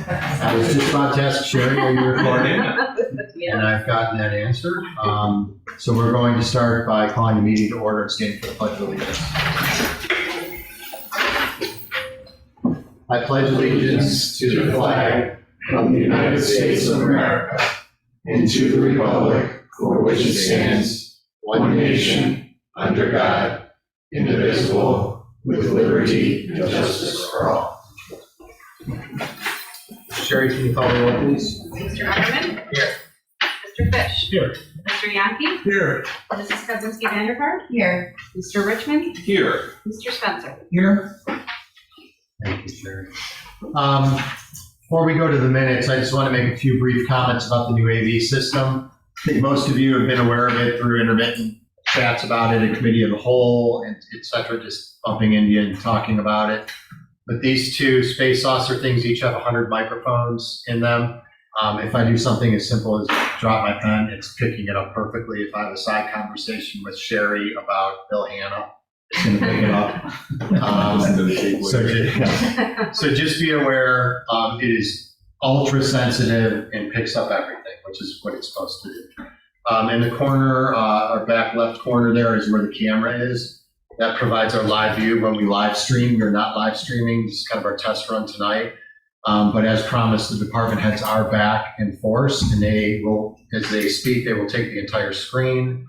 I was just about to ask Sherry, are you recording? Yeah. And I've gotten that answer. So we're going to start by calling the meeting to order and standing for the Pledge of Allegiance. I pledge allegiance to the flag of the United States of America and to the republic for which it stands, one nation, under God, indivisible, with liberty and justice for all. Sherry, can you call the roll, please? Mr. Ackerman? Here. Mr. Fish? Here. Mr. Yankee? Here. Mrs. Kaczynski-Vanderkart? Here. Mr. Richmond? Here. Mr. Spencer? Here. Thank you, Sherry. Before we go to the minutes, I just want to make a few brief comments about the new AV system. I think most of you have been aware of it through intermittent chats about it in committee of the whole, and et cetera, just bumping into you and talking about it. But these two space saucer things each have 100 microphones in them. If I do something as simple as drop my pen, it's picking it up perfectly. If I have a side conversation with Sherry about Bill Hanna, it's going to pick it up. So just be aware, it is ultra sensitive and picks up everything, which is what it's supposed to do. In the corner, our back left corner there is where the camera is. That provides our live view when we live stream. We're not live streaming. This is kind of our test run tonight. But as promised, the department heads are back in force, and they will, as they speak, they will take the entire screen.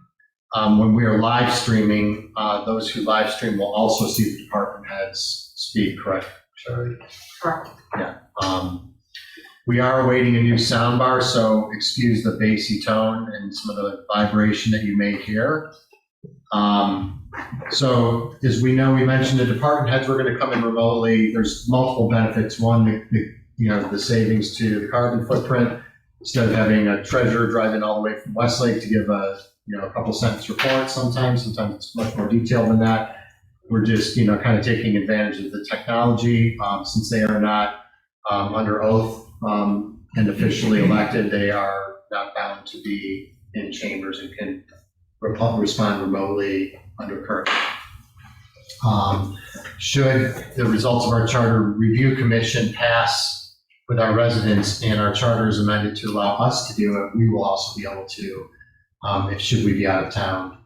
When we are live streaming, those who live stream will also see the department heads speak, correct, Sherry? Correct. Yeah. We are awaiting a new sound bar, so excuse the bassy tone and some of the vibration that you may hear. So as we know, we mentioned the department heads were going to come in remotely. There's multiple benefits. One, the savings to the carbon footprint. Instead of having a treasurer driving all the way from Westlake to give a couple sentence report, sometimes it's much more detailed than that. We're just kind of taking advantage of the technology. Since they are not under oath and officially elected, they are not bound to be in chambers and can respond remotely under current. Should the results of our charter review commission pass with our residents and our charter is amended to allow us to do it, we will also be able to, should we be out of town,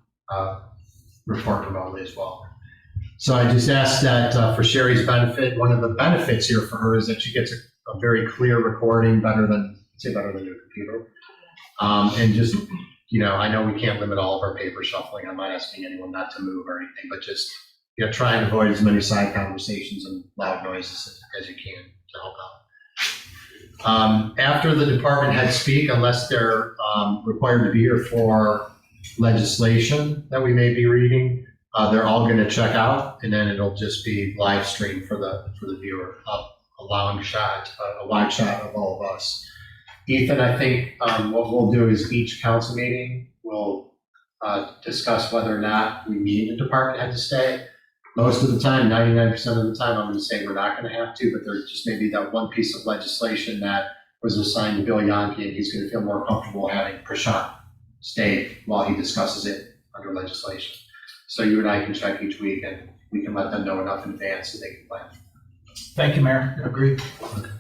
report remotely as well. So I just asked that for Sherry's benefit, one of the benefits here for her is that she gets a very clear recording, better than your computer. And just, I know we can't limit all of our paper shuffling. I'm not asking anyone not to move or anything, but just, try and avoid as many side conversations and loud noises as you can to help out. After the department heads speak, unless they're required to be here for legislation that we may be reading, they're all going to check out, and then it'll just be live streamed for the viewer, a live shot of all of us. Ethan, I think what we'll do is each council meeting will discuss whether or not we need a department head to stay. Most of the time, 99% of the time, I'm going to say we're not going to have to, but there's just maybe that one piece of legislation that was assigned to Bill Yankee, and he's going to feel more comfortable having Prashant stay while he discusses it under legislation. So you and I can check each week, and we can let them know enough in advance so they can plan. Thank you, Mayor. Agreed. Okay.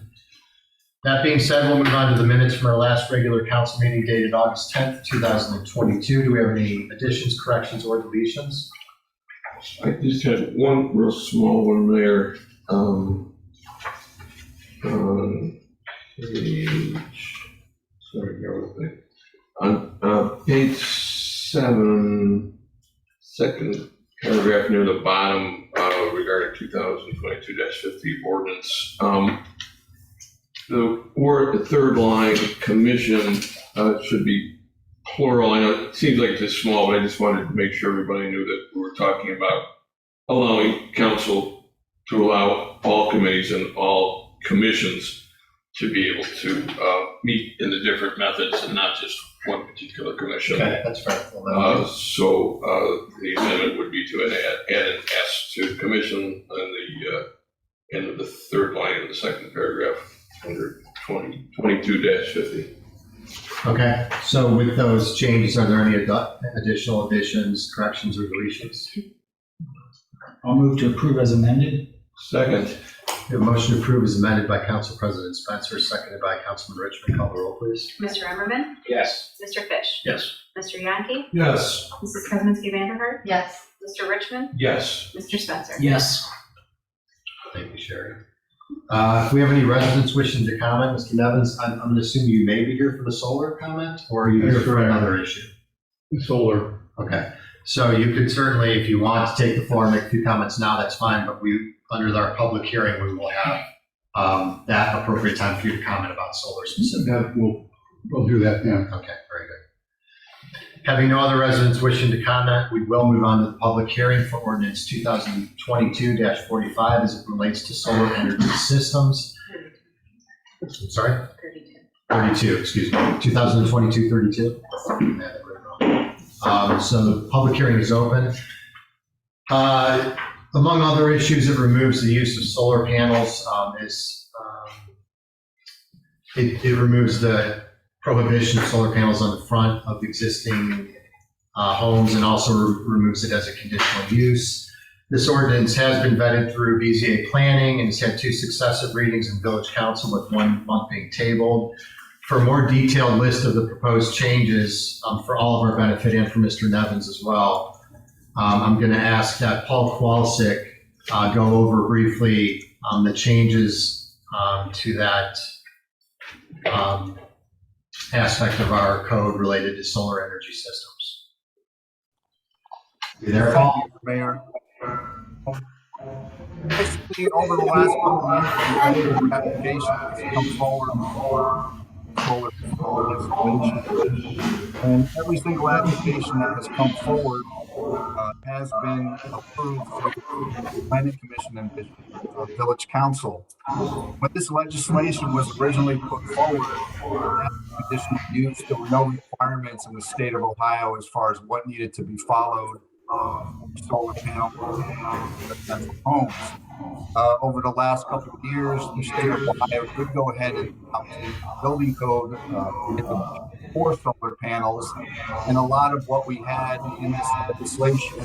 That being said, we'll move on to the minutes from our last regular council meeting dated August 10th, 2022. Do we have any additions, corrections, or deletions? I just had one real small one there. On page, sorry, bear with me. On page 7, second paragraph near the bottom, regarding 2022-50 ordinance. The third line, commission, should be plural. I know it seems like it's just small, but I just wanted to make sure everybody knew that we were talking about allowing council to allow all committees and all commissions to be able to meet in the different methods and not just one particular commission. Okay, that's right. So the amendment would be to add an S to commission and the end of the third line of the second paragraph under 2022-50. Okay, so with those changes, are there any additional additions, corrections, or deletions? I'll move to approve as amended. Second. The motion to approve is amended by Council President Spencer, seconded by Councilman Richmond. Call the roll, please. Mr. Emmerman? Yes. Mr. Fish? Yes. Mr. Yankee? Yes. Mrs. Kuzminski Vanderhart? Yes. Mr. Richmond? Yes. Mr. Spencer? Yes. Thank you, Sherry. If we have any residents wishing to comment, Mr. Nevins, I'm going to assume you may be here for the solar comment, or are you here for another issue? Solar. Okay, so you could certainly, if you want to take the floor and make a few comments now, that's fine, but under our public hearing, we will have that appropriate time for you to comment about solar specifically. We'll do that then. Okay, very good. Having no other residents wishing to comment, we will move on to the public hearing for ordinance 2022-45 as it relates to solar energy systems. Sorry? 32, excuse me. 2022-32? So the public hearing is open. Among other issues, it removes the use of solar panels. It removes the prohibition of solar panels on the front of existing homes and also removes it as a conditional use. This ordinance has been vetted through BZA planning and has had 2 successive readings in village council with 1 month being tabled. For a more detailed list of the proposed changes for all of our benefit and for Mr. Nevins as well, I'm going to ask that Paul Kowalczyk go over briefly the changes to that aspect of our code related to solar energy systems. You there, Paul? Mayor. Basically, over the last couple of years, we've had applications come forward for solar installation. And every single application that has come forward has been approved through the Planning Commission and Village Council. When this legislation was originally put forward as conditional use, there were no requirements in the state of Ohio as far as what needed to be followed for solar panel residential homes. Over the last couple of years, the state of Ohio did go ahead and update the building code for solar panels, and a lot of what we had in this legislation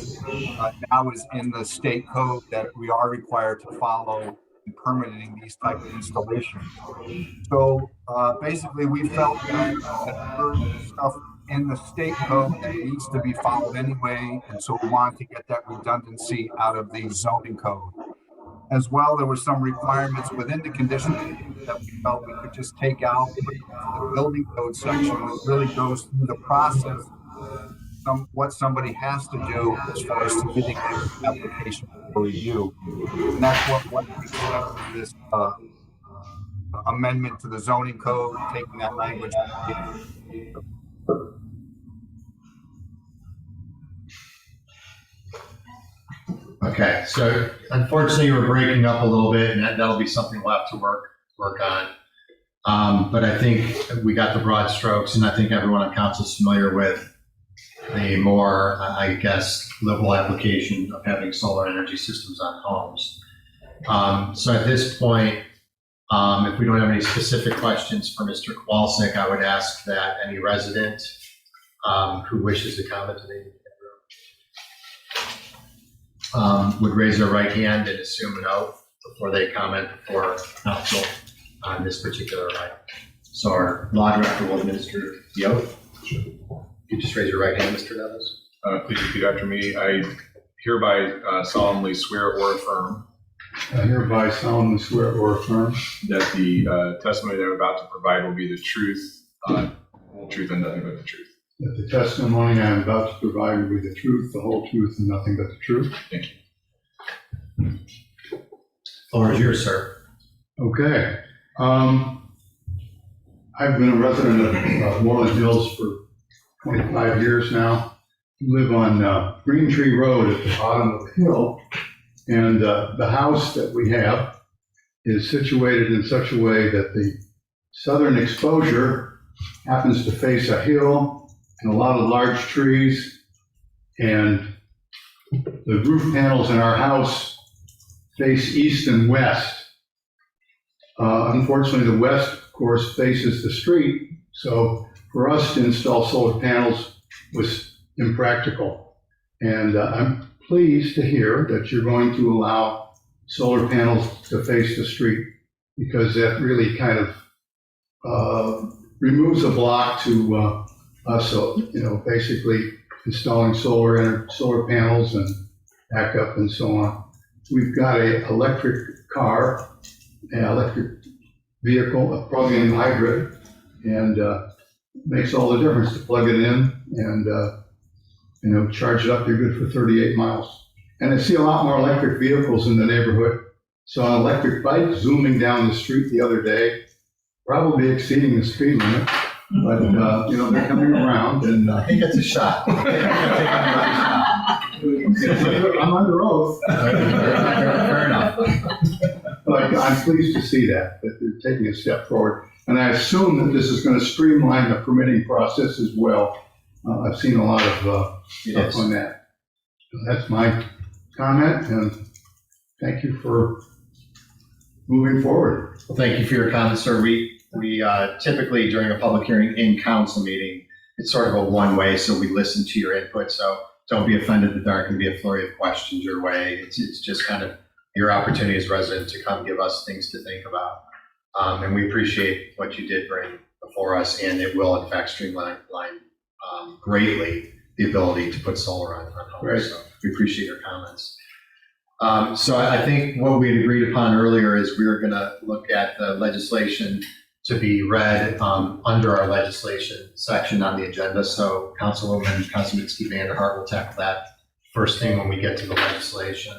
now is in the state code that we are required to follow in permitting these type of installations. So basically, we felt that there's stuff in the state code that needs to be followed anyway, and so we wanted to get that redundancy out of the zoning code. As well, there were some requirements within the conditions that we felt we could just take out the building code section that really goes through the process, what somebody has to do as far as submitting an application for review. And that's what we accept this amendment to the zoning code, taking that language. Okay, so unfortunately we're breaking up a little bit, and that'll be something we'll have to work on. But I think we got the broad strokes, and I think everyone on council is familiar with the more, I guess, liberal application of having solar energy systems on homes. So at this point, if we don't have any specific questions for Mr. Kowalczyk, I would ask that any resident who wishes to comment today would raise their right hand and assume an oath before they comment before council on this particular item. So our law director will administer the oath. Sure. You just raise your right hand, Mr. Nevins. Please repeat after me. I hereby solemnly swear or affirm. I hereby solemnly swear or affirm that the testimony that I'm about to provide will be the truth, whole truth, and nothing but the truth. that the testimony I am about to provide will be the truth, the whole truth, and nothing but the truth. Thank you. Floor is yours, sir. Okay. I've been a resident of Moreland Hills for 25 years now. Live on Green Tree Road at the bottom of the hill. And the house that we have is situated in such a way that the southern exposure happens to face a hill and a lot of large trees. And the roof panels in our house face east and west. Unfortunately, the west, of course, faces the street. So for us to install solar panels was impractical. And I'm pleased to hear that you're going to allow solar panels to face the street, because that really kind of removes a block to us, so, basically installing solar panels and backup and so on. We've got an electric car, an electric vehicle, a plug-in hybrid, and makes all the difference to plug it in and charge it up. You're good for 38 miles. And I see a lot more electric vehicles in the neighborhood. Saw an electric bike zooming down the street the other day, probably exceeding the speed limit, but they're coming around, and I think it's a shot. I'm under oath. Fair enough. But I'm pleased to see that they're taking a step forward. And I assume that this is going to streamline the permitting process as well. I've seen a lot of stuff on that. So that's my comment, and thank you for moving forward. Well, thank you for your comments, sir. We typically, during a public hearing in council meeting, it's sort of a one-way, so we listen to your input. So don't be offended that there aren't going to be a flurry of questions your way. It's just kind of your opportunity as resident to come give us things to think about. And we appreciate what you did bring before us, and it will, in fact, streamline greatly the ability to put solar on homes. Right. So we appreciate your comments. So I think what we had agreed upon earlier is we were going to look at the legislation to be read under our legislation section on the agenda. So Councilwoman Kosminski-Vanderhart will tackle that first thing when we get to the legislation.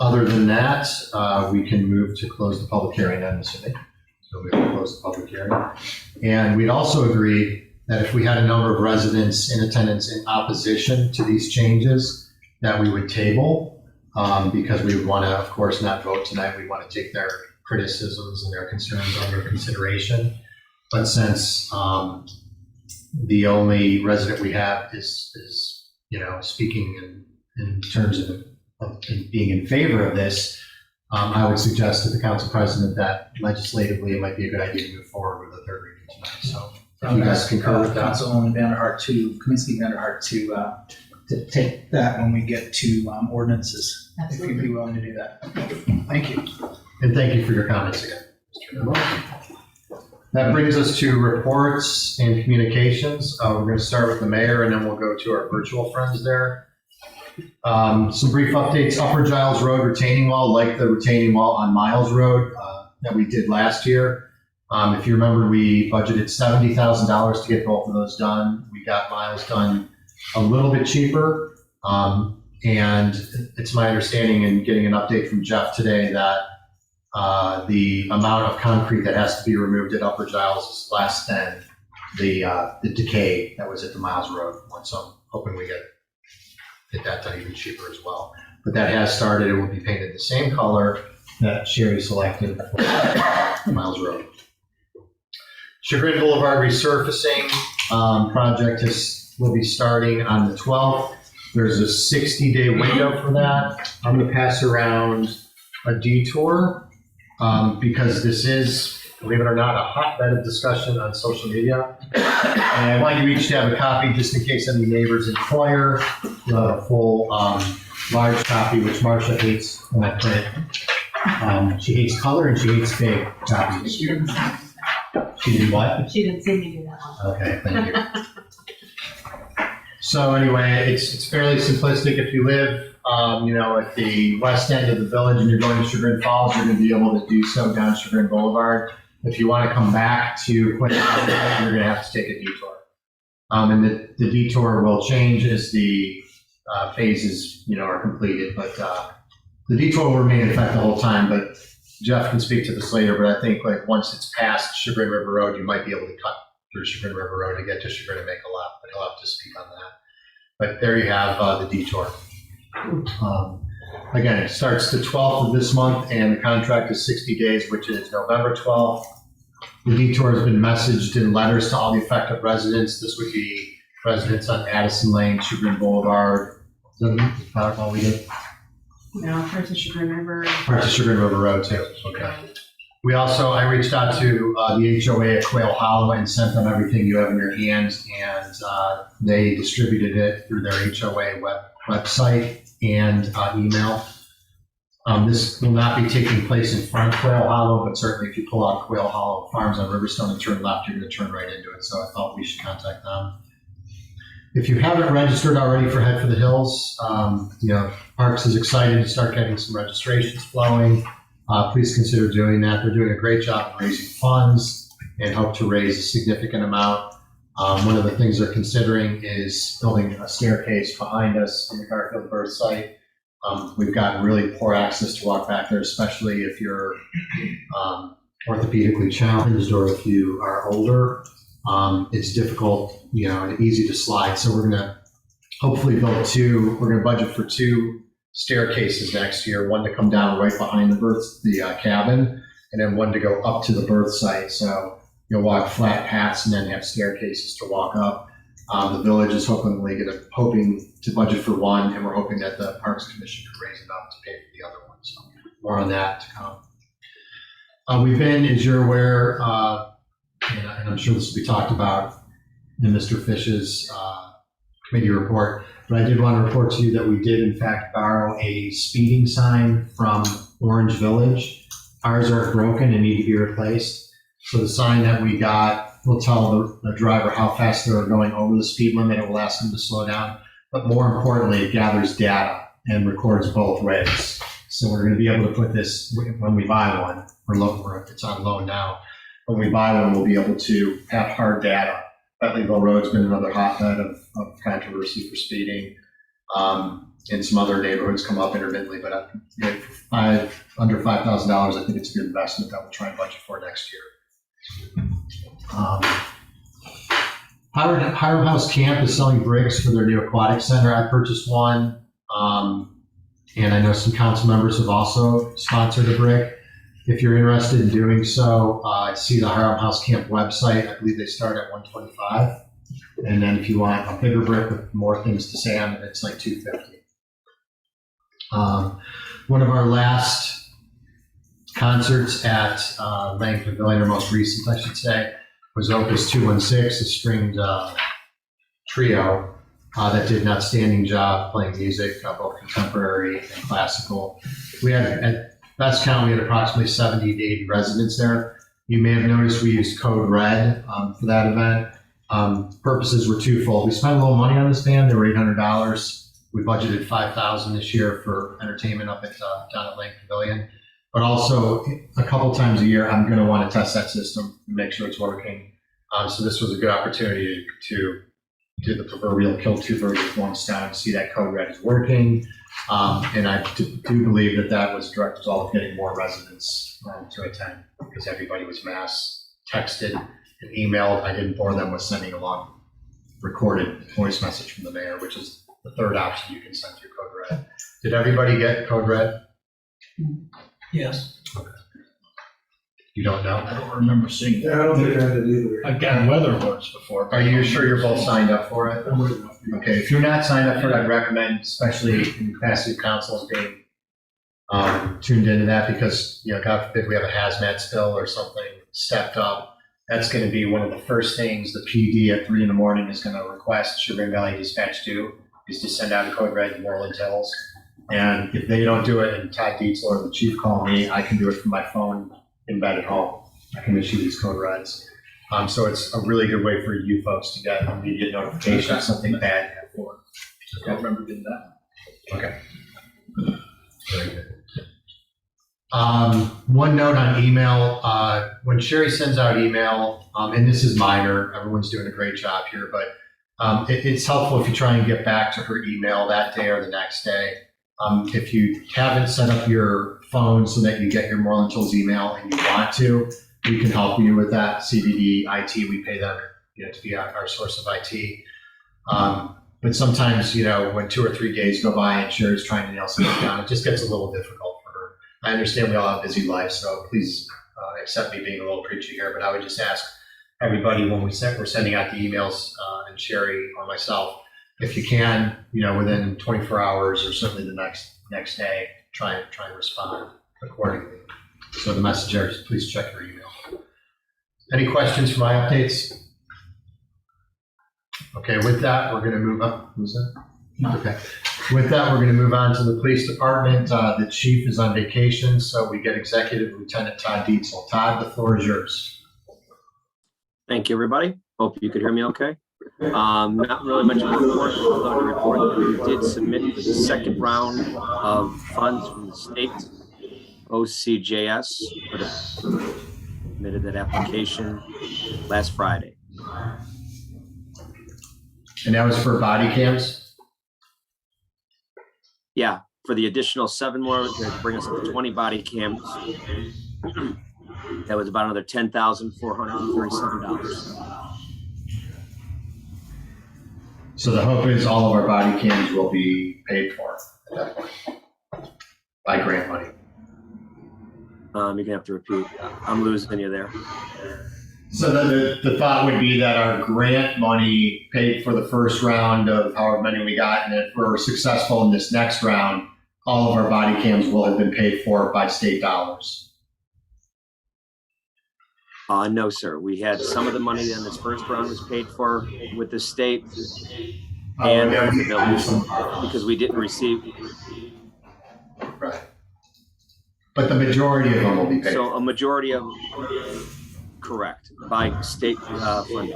Other than that, we can move to close the public hearing, I'm assuming. So we will close the public hearing. And we'd also agreed that if we had a number of residents in attendance in opposition to these changes, that we would table, because we would want to, of course, not vote tonight. We want to take their criticisms and their concerns under consideration. But since the only resident we have is speaking in terms of being in favor of this, I would suggest to the council president that legislatively it might be a good idea to move forward with a third reading tonight. So if you guys concur with that. Councilwoman Kosminski-Vanderhart to take that when we get to ordinances, if you'd be willing to do that. Thank you. And thank you for your comments again. That brings us to reports and communications. We're going to start with the mayor, and then we'll go to our virtual friends there. Some brief updates. Upper Giles Road retaining wall, like the retaining wall on Miles Road that we did last year. If you remember, we budgeted $70,000 to get both of those done. We got Miles done a little bit cheaper. And it's my understanding, and getting an update from Jeff today, that the amount of concrete that has to be removed at Upper Giles is less than the decay that was at the Miles Road one. So I'm hoping we get that done even cheaper as well. But that has started. It will be painted the same color that Sherry selected for Miles Road. Chagrin Boulevard resurfacing project will be starting on the 12th. There's a 60-day window for that. I'm going to pass around a detour because this is, believe it or not, a hotbed of discussion on social media. And I want you each to have a copy just in case any neighbors inquire. You'll have a full large copy, which Marcia hates when I print. She hates color and she hates big copies. She did what? She didn't see me do that one. Okay, thank you. So anyway, it's fairly simplistic. If you live, at the west end of the village and you're going to Chagrin Falls, you're going to be able to do so down Chagrin Boulevard. If you want to come back to Quincy, you're going to have to take a detour. And the detour will change as the phases, are completed. But the detour will remain in effect the whole time. But Jeff can speak to this later. But I think once it's past Chagrin River Road, you might be able to cut through Chagrin River Road to get to Chagrin and make a left. But he'll have to speak on that. But there you have the detour. Again, it starts the 12th of this month, and the contract is 60 days, which is November 12th. The detour has been messaged in letters to all the affected residents. This would be residents on Addison Lane, Chagrin Boulevard. Is that all we did? No, first is Chagrin River. Parts of Chagrin River Road, too. Okay. We also, I reached out to the HOA at Quail Hollow and sent them everything you have in your hands, and they distributed it through their HOA website. and email. This will not be taking place in front of Quail Hollow, but certainly if you pull out Quail Hollow Farms on Riverstone and turn left, you're going to turn right into it. So I thought we should contact them. If you haven't registered already for Head for the Hills, Parks is excited to start getting some registrations flowing. Please consider doing that. They're doing a great job of raising funds and hope to raise a significant amount. One of the things they're considering is building a staircase behind us in the Garfield birth site. We've got really poor access to walk back there, especially if you're orthopedically challenged or if you are older. It's difficult, and easy to slide. So we're going to hopefully we're going to budget for 2 staircases next year, one to come down right behind the cabin, and then one to go up to the birth site. So you'll walk flat paths and then have staircases to walk up. The village is hoping to budget for one, and we're hoping that the Parks Commission can raise enough to pay for the other one. So more on that to come. We've been, as you're aware, and I'm sure this will be talked about in Mr. Fish's committee report, but I did want to report to you that we did in fact borrow a speeding sign from Orange Village. Ours are broken and need to be replaced. So the sign that we got will tell the driver how fast they're going over the speed limit. It will ask them to slow down. But more importantly, it gathers data and records both ways. So we're going to be able to put this, when we buy one, it's on loan now. When we buy one, we'll be able to have hard data. Bentleyville Road's been another hotbed of controversy for speeding. And some other neighborhoods come up intermittently, but under $5,000, I think it's a good investment that we'll try and budget for next year. Hiram House Camp is selling bricks for their new aquatic center. I purchased one, and I know some council members have also sponsored a brick. If you're interested in doing so, see the Hiram House Camp website. I believe they start at $125, and then if you want a bigger brick with more things to say on it, it's like $250. One of our last concerts at Lang Pavilion, or most recent, I should say, was Opus 216, a stringed trio that did an outstanding job playing music, both contemporary and classical. We had, at best count, we had approximately 70 to 80 residents there. You may have noticed we used Code Red for that event. Purposes were twofold. We spent a little money on this band. They were $800. We budgeted $5,000 this year for entertainment up at down at Lang Pavilion. But also, a couple times a year, I'm going to want to test that system and make sure it's working. So this was a good opportunity to do the proverbial kill 2 birds with 1 stone, see that Code Red is working. And I do believe that was a direct result of getting more residents to attend, because everybody was mass texted and emailed. I didn't bore them with sending along recorded voice message from the mayor, which is the third option you can send through Code Red. Did everybody get Code Red? Yes. Okay. You don't know? I don't remember seeing it. I don't think I did either. I've gotten weather alerts before. Are you sure you're both signed up for it? Okay, if you're not signed up for it, I'd recommend, especially in capacity of councils, being tuned into that, because, God forbid we have a hazmat spill or something stepped up. That's going to be one of the first things the PD at 3 a.m. is going to request Sugar Valley Dispatch do, is to send out a Code Red to Moreland Hills. And if they don't do it and Todd Dietzel or the chief call me, I can do it from my phone in bed at home. I can issue these Code Reds. So it's a really good way for you folks to get immediate notification of something bad happening. I don't remember doing that. Okay. Very good. One note on email. When Sherry sends out email, and this is minor, everyone's doing a great job here, but it's helpful if you try and get back to her email that day or the next day. If you haven't set up your phone so that you get your Moreland Hills email and you want to, we can help you with that. CBD, IT, we pay them to be our source of IT. But sometimes, when 2 or 3 days go by and Sherry's trying to nail something down, it just gets a little difficult for her. I understand we all have busy lives, so please accept me being a little preachy here, but I would just ask everybody when we're sending out the emails, and Sherry or myself, if you can, within 24 hours or certainly the next day, try and respond accordingly. So the messengers, please check your email. Any questions for my updates? Okay, with that, we're going to move up. Who's that? No. Okay. With that, we're going to move on to the police department. The chief is on vacation, so we get Executive Lieutenant Todd Dietzel. Todd, the floor is yours. Thank you, everybody. Hope you could hear me okay. Not really much of a report, although to report that we did submit for the second round of funds from the state. OCJS submitted that application last Friday. And that was for body cams? Yeah, for the additional 7 more to bring us up to 20 body cams. That was about another $10,437. So the hope is all of our body cams will be paid for at that point by grant money. You're gonna have to repeat. I'm losing you there. So the thought would be that our grant money paid for the first round of however many we got, and if we're successful in this next round, all of our body cams will have been paid for by state dollars. No, sir. We had some of the money in this first round was paid for with the state and with the village because we didn't receive. Right. But the majority of them will be paid. So a majority of, correct, by state funding.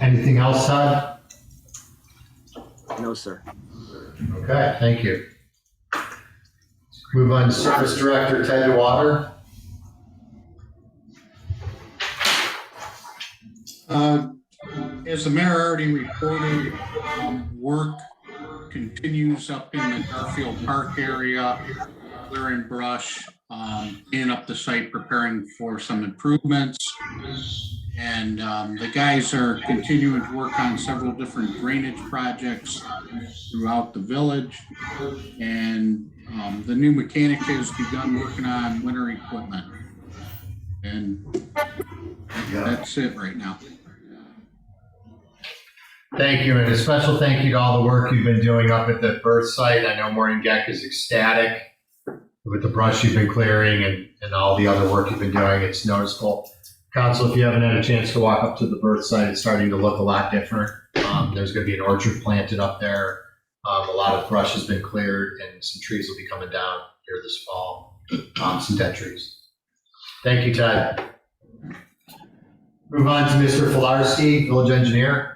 Anything else, Todd? No, sir. Okay, thank you. Move on to Service Director Ted DeWater. As the mayor already reported, work continues up in the Garfield Park area, clearing brush, cleaning up the site, preparing for some improvements. And the guys are continuing to work on several different drainage projects throughout the village. And the new mechanic has begun working on winter equipment. And that's it right now. Thank you, and a special thank you to all the work you've been doing up at the birth site. I know Maureen Geck is ecstatic with the brush you've been clearing and all the other work you've been doing. It's noticeable. Council, if you haven't had a chance to walk up to the birth site, it's starting to look a lot different. There's going to be an orchard planted up there. A lot of brush has been cleared, and some trees will be coming down here this fall. Some dead trees. Thank you, Ted. Move on to Mr. Filarski, village engineer.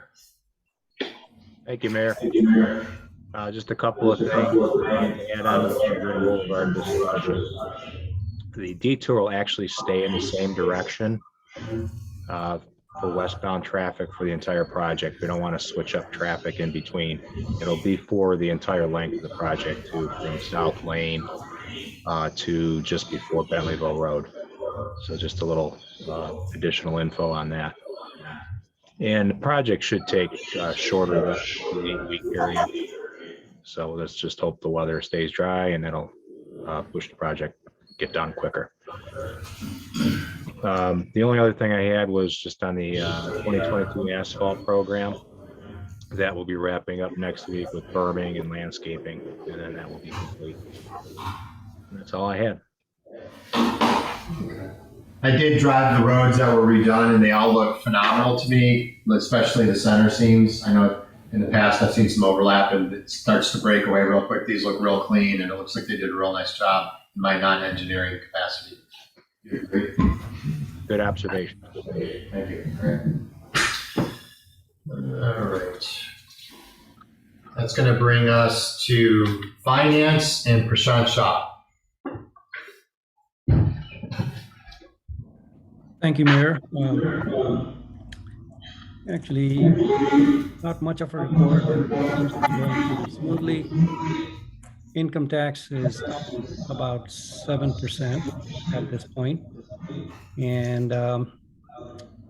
Thank you, Mayor. Just a couple of things to add on to the Boulevard discussion. The detour will actually stay in the same direction for westbound traffic for the entire project. We don't want to switch up traffic in between. It'll be for the entire length of the project from South Lane to just before Bentleyville Road. So just a little additional info on that. And the project should take shorter than the 8-week period. So let's just hope the weather stays dry and that'll push the project get done quicker. The only other thing I had was just on the 2022 asphalt program. That will be wrapping up next week with berming and landscaping, and then that will be complete. And that's all I had. I did drive the roads that were redone, and they all look phenomenal to me, especially the center seams. I know in the past I've seen some overlap, and it starts to break away real quick. These look real clean, and it looks like they did a real nice job in my non-engineering capacity. You agree? Good observation. Thank you. All right. That's going to bring us to finance and Prashant Shah. Thank you, Mayor. Actually, not much of a report. It seems to be going pretty smoothly. Income tax is up about 7% at this point. And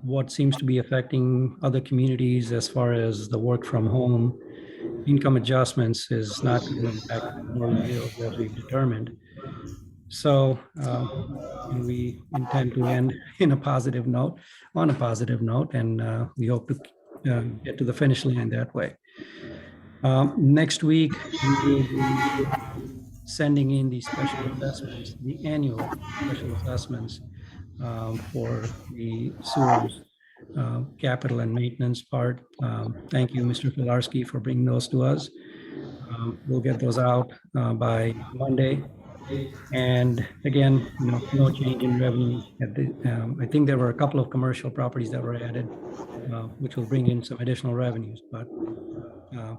what seems to be affecting other communities as far as the work from home income adjustments is not going to impact Moreland Hills as we've determined. So we intend to end on a positive note, and we hope to get to the finish line that way. Next week, we will be sending in the special assessments, the annual special assessments for the sewers capital and maintenance part. Thank you, Mr. Filarski, for bringing those to us. We'll get those out by Monday. And again, no change in revenue. I think there were a couple of commercial properties that were added, which will bring in some additional revenues, but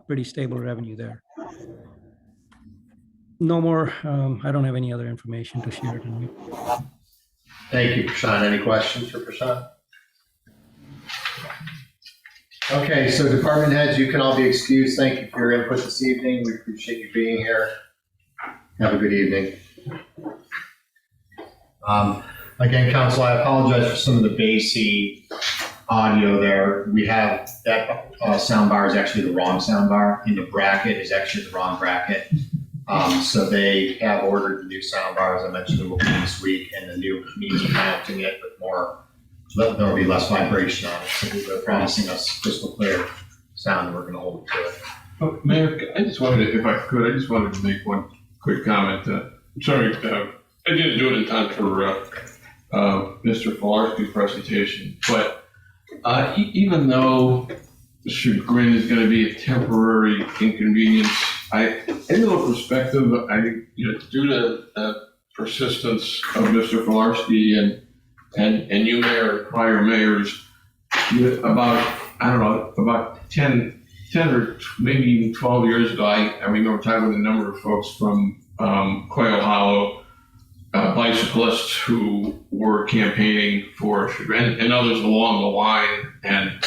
pretty stable revenue there. No more, I don't have any other information to share tonight. Thank you, Prashant. Any questions for Prashant? Okay, so department heads, you can all be excused. Thank you for your input this evening. We appreciate you being here. Have a good evening. Again, council, I apologize for some of the bassy audio there. We have that sound bar is actually the wrong sound bar, and the bracket is actually the wrong bracket. So they have ordered the new sound bar, as I mentioned, it will be this week, and the new means of mounting it with more, there will be less vibration on it. So they're promising us crystal clear sound, and we're going to hold to it. Oh, Mayor, I just wanted to make one quick comment. I'm sorry, I didn't do it in time for Mr. Filarski's presentation, but even though chagrin is going to be a temporary inconvenience, in a little perspective, due to the persistence of Mr. Filarski and you, Mayor, and prior mayors, about 10 or maybe even 12 years ago, I remember talking with a number of folks from Quail Hollow, bicyclists who were campaigning for chagrin and others along the line, and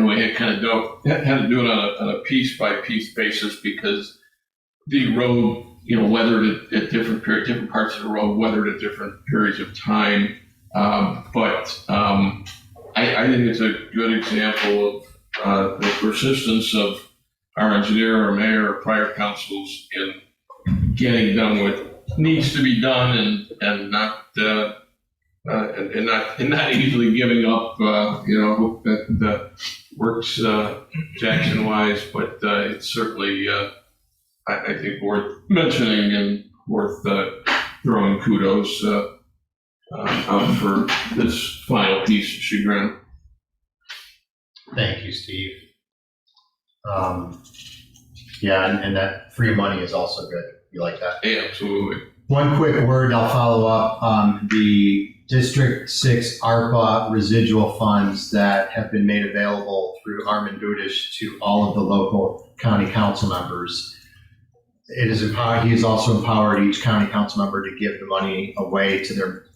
we had kind of had to do it on a piece by piece basis because the road, weathered at different parts of the road weathered at different periods of time. But I think it's a good example of the persistence of our engineer, our mayor, our prior councils in getting done what needs to be done and not easily giving up. Hope that works Jackson wise, but it's certainly I think worth mentioning and worth throwing kudos out for this final piece of chagrin. Thank you, Steve. And that free money is also good. You like that? Yeah, absolutely. One quick word, I'll follow up on the District 6 ARPA residual funds that have been made available through Armin Budish to all of the local county council members. It is empowered. He has also empowered each county council member to give the money away to their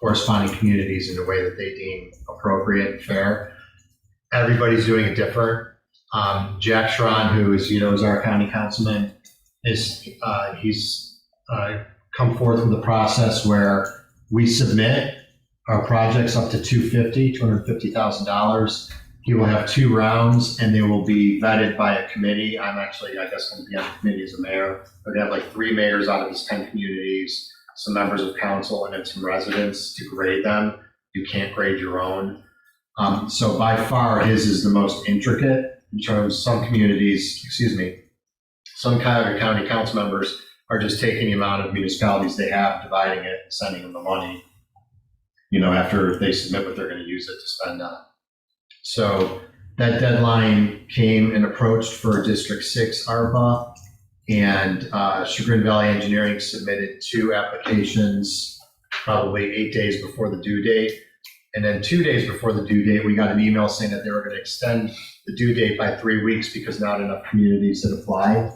corresponding communities in a way that they deem appropriate and fair. Everybody's doing it different. Jack Schron, who is our county councilman, he's come forth with a process where we submit our projects up to $250,000. He will have 2 rounds, and they will be vetted by a committee. I'm actually, I guess, going to be on the committee as a mayor. We're going to have like 3 mayors out of his 10 communities, some members of council, and then some residents to grade them. You can't grade your own. So by far, his is the most intricate in terms some communities, some county council members are just taking the amount of municipalities they have, dividing it, and sending them the money, after they submit what they're going to use it to spend on. So that deadline came and approached for District 6 ARPA, and Chagrin Valley Engineering submitted 2 applications probably 8 days before the due date. And then 2 days before the due date, we got an email saying that they were going to extend the due date by 3 weeks because not enough communities had applied,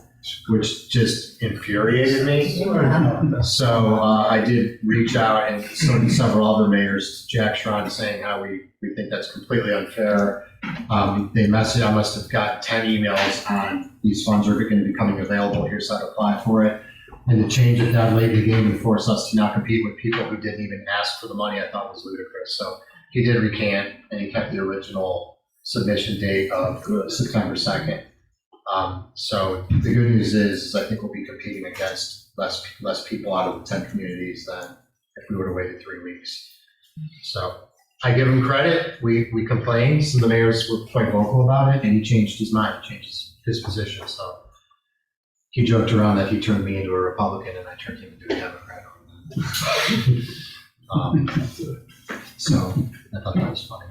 which just infuriated me. So I did reach out, and so did several other mayors, Jack Schron, saying how we think that's completely unfair. I must have got 10 emails on these funds are going to be coming available. Here's how to apply for it. And to change it that late in the game and force us to now compete with people who didn't even ask for the money, I thought was ludicrous. So he did recant, and he kept the original submission date of September 2nd. So the good news is I think we'll be competing against less people out of the 10 communities than if we would have waited 3 weeks. So I give him credit. We complained. Some of the mayors were quite vocal about it, and he changed his mind, changed his position. So he joked around that he turned me into a Republican and I turned him into a Democrat. So I thought that was funny.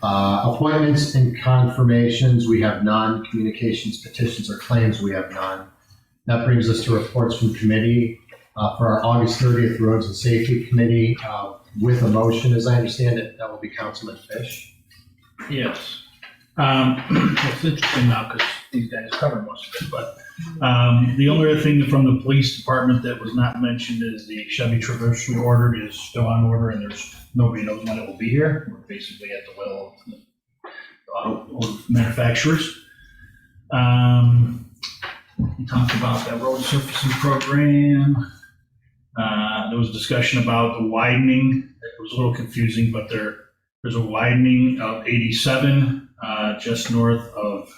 Appointments and confirmations, we have none. Communications, petitions, or claims, we have none. That brings us to reports from committee. For our August 30th Roads and Safety Committee, with a motion, as I understand it, that will be Councilman Fish. Yes. It's interesting now because these guys covered most of it, but the only other thing from the police department that was not mentioned is the Chevy Traverse we ordered is still on order, and nobody knows when it will be here. We're basically at the will of manufacturers. We talked about that road surfacing program. There was discussion about the widening. It was a little confusing, but there's a widening of 87 just north of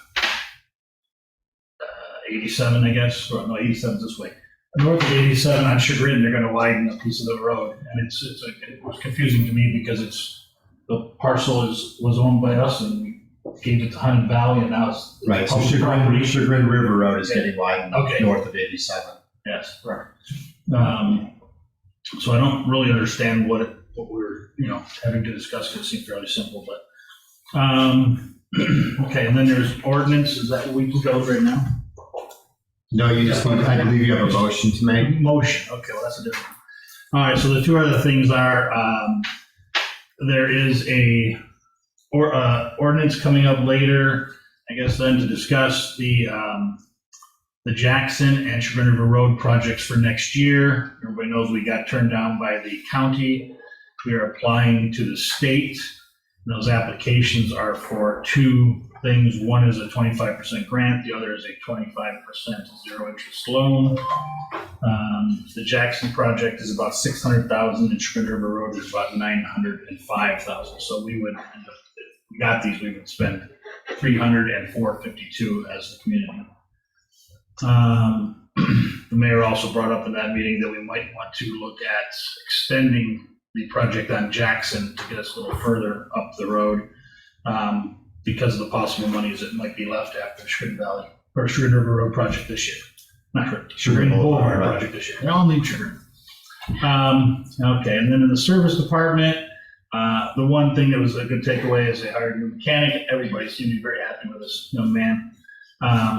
87, I guess. Or no, 87 is this way. North of 87 on Chagrin, they're going to widen a piece of the road, and it was confusing to me because the parcel was owned by us, and we gave it to Hunt Valley, and now it's Right, so public property. Chagrin River Road is getting widened Okay. north of 87. Yes, right. So I don't really understand what we're having to discuss, because it seems fairly simple, but okay. And then there's ordinance. Is that what we took out right now? No, you just need, I believe you have a motion to make. Motion. Okay, well, that's a different one. All right, so the two other things are, there is a ordinance coming up later, I guess, then to discuss the Jackson and Chagrin River Road projects for next year. Everybody knows we got turned down by the county. We are applying to the state. Those applications are for two things. One is a 25% grant. The other is a 25% zero interest loan. The Jackson project is about $600,000, and Chagrin River Road is about $905,000. So we would, if we got these, we would spend $300 and $452 as the community. The mayor also brought up in that meeting that we might want to look at extending the project on Jackson to get us a little further up the road, because of the possible monies that might be left after the Chagrin Valley or Chagrin River Road project this year. Not Chagrin Boulevard project this year. They all need Chagrin. Okay, and then in the service department, the one thing that was a good takeaway is they hired a new mechanic. Everybody seemed to be very happy with this young man.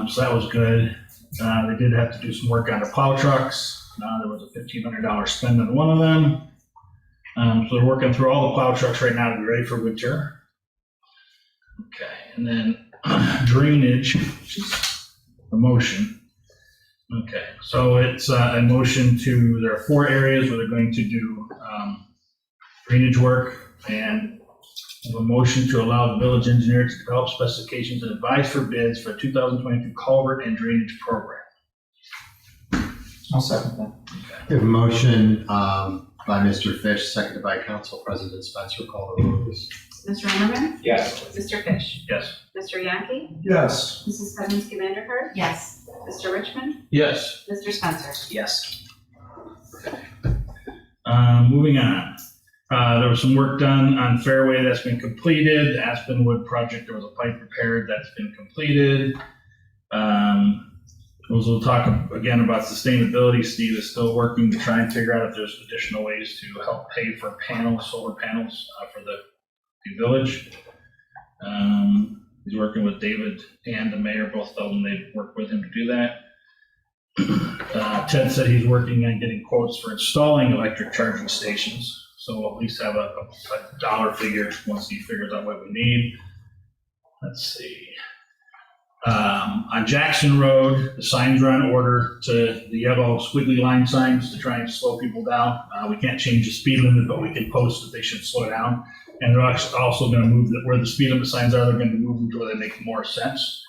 So that was good. They did have to do some work on the plow trucks. There was a $1,500 spend on one of them. So they're working through all the plow trucks right now to be ready for winter. Okay, and then drainage, which is a motion. Okay, so it's a motion there are 4 areas where they're going to do drainage work, and a motion to allow the village engineer to develop specifications and advise for bids for a 2022 culvert and drainage program. I'll second that. We have a motion by Mr. Fish, seconded by Council President Spencer. Call the roll, please. Mr. Lumberman? Yes. Mr. Fish? Yes. Mr. Yankee? Yes. Mrs. Kuzminski Vanderhart? Yes. Mr. Richmond? Yes. Mr. Spencer? Yes. Moving on. There was some work done on Fairway that's been completed. The Aspenwood project, there was a pipe repaired that's been completed. We'll talk again about sustainability. Steve is still working to try and figure out if there's additional ways to help pay for solar panels for the village. He's working with David and the mayor. Both of them, they've worked with him to do that. Ted said he's working on getting quotes for installing electric charging stations. So we'll at least have a dollar figure once he figures out what we need. Let's see. On Jackson Road, the signs are on order to the yellow squiggly line signs to try and slow people down. We can't change the speed limit, but we can post that they should slow down. And they're also going to move where the speed limit signs are, they're going to move them to where they make more sense.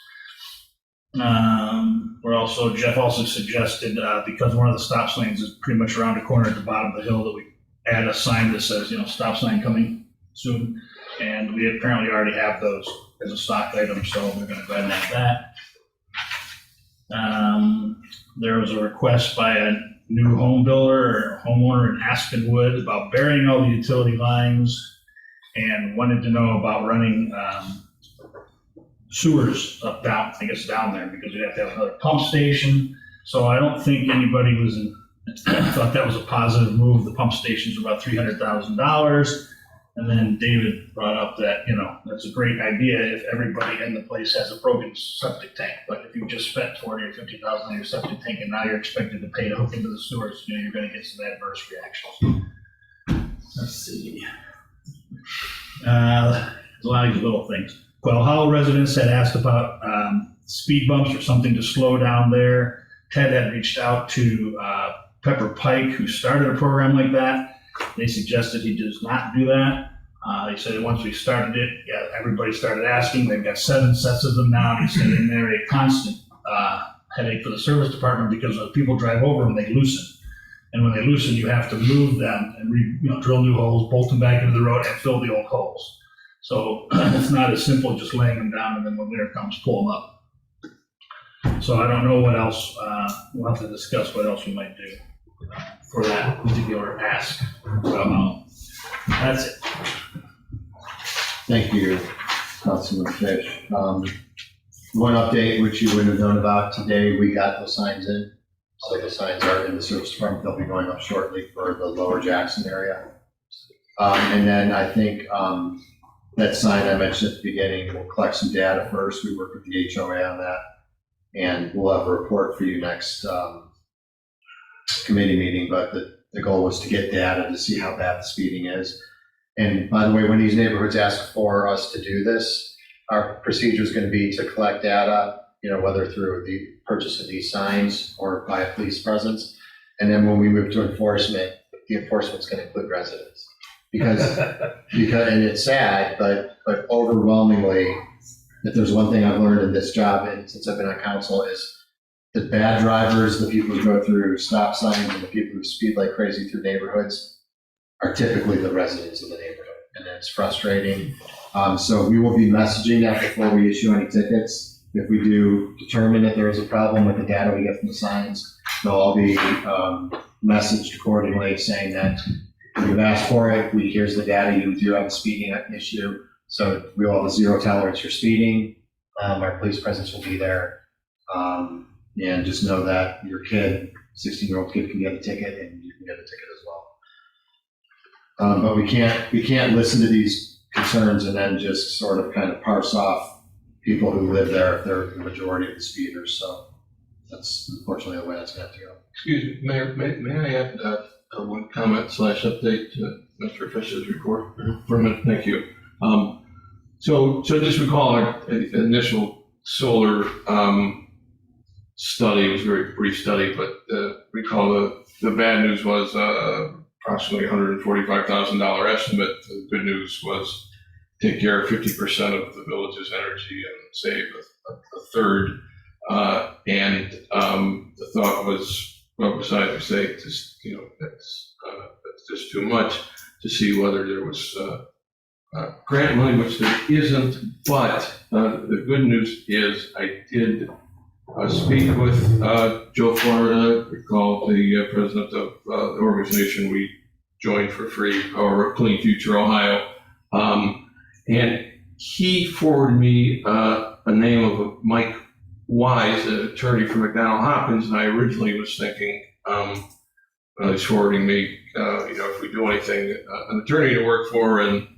Jeff also suggested, because one of the stop signs is pretty much around the corner at the bottom of the hill, that we add a sign that says, stop sign coming soon. And we apparently already have those as a stock item, so we're going to go ahead and add that. There was a request by a new home builder or homeowner in Aspenwood about burying all the utility lines and wanted to know about running sewers down there, because we'd have to have another pump station. So I don't think anybody thought that was a positive move. The pump stations are about $300,000. And then David brought up that, that's a great idea if everybody in the place has a broken septic tank. But if you just spent 40 or 50,000 on your septic tank and now you're expected to pay to hook into the sewers, you're going to get some adverse reactions. Let's see. There's a lot of these little things. Quail Hollow residents had asked about speed bumps or something to slow down there. Ted had reached out to Pepper Pike, who started a program like that. They suggested he does not do that. They said once we started it, everybody started asking. They've got 7 sets of them now. He said they're a constant headache for the service department because when people drive over them, they loosen. And when they loosen, you have to move them and drill new holes, bolt them back into the road, and fill the old holes. So it's not as simple as just laying them down and then when winter comes, pull them up. So I don't know what else. We'll have to discuss what else we might do for that particular ask. That's it. Thank you, Councilman Fish. One update, which you wouldn't have known about today, we got those signs in. So the signs are in the service department. They'll be going up shortly for the lower Jackson area. And then I think that sign I mentioned at the beginning, we'll collect some data first. We work with the HOA on that. And we'll have a report for you next committee meeting. But the goal was to get data to see how bad the speeding is. And by the way, when these neighborhoods ask for us to do this, our procedure is going to be to collect data, whether through the purchase of these signs or by a police presence. And then when we move to enforcement, the enforcement's going to include residents. Because and it's sad, but overwhelmingly, if there's one thing I've learned in this job and since I've been on council is the bad drivers, the people who go through stop signs and the people who speed like crazy through neighborhoods are typically the residents of the neighborhood. And it's frustrating. So we will be messaging that before we issue any tickets. If we do determine that there is a problem with the data we get from the signs, they'll all be messaged accordingly saying that you've asked for it, here's the data, you do have a speeding issue. So we will have a 0 tolerance for speeding. Our police presence will be there. And just know that your kid, 16-year-old kid can get a ticket and you can get a ticket as well. But we can't listen to these concerns and then just sort of kind of parse off people who live there if they're the majority of the speeders. So that's unfortunately the way that's going to have to go. Excuse me, Mayor, may I add one comment / update to Mr. Fish's report for a minute? Thank you. So just recall our initial solar study. It was a very brief study, but recall the bad news was approximately $145,000 estimate. The good news was take care of 50% of the village's energy and save a third. And the thought was, well, besides we say, just, that's just too much to see whether there was grant money, which there isn't. But the good news is I did speak with Joe Florida, recall the president of the organization we joined for free, or Clean Future Ohio. And he forwarded me a name of Mike Wise, an attorney for McDonnell Hopkins, and I originally was thinking, he's forwarding me, if we do anything, an attorney to work for, and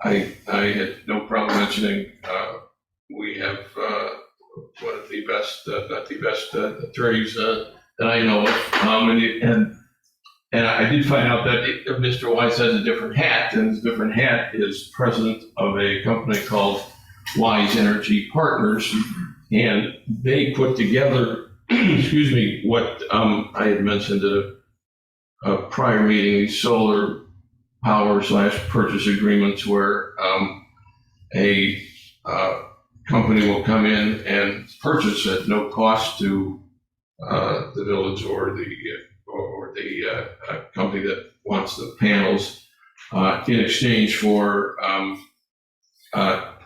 I had no problem mentioning we have one of the best, not the best attorneys that I know of, and I did find out that Mr. Wise has a different hat, and his different hat is president of a company called Wise Energy Partners, and they put together, excuse me, what I had mentioned at a prior meeting, these solar power / purchase agreements where a company will come in and purchase at no cost to the village or the company that wants the panels in exchange for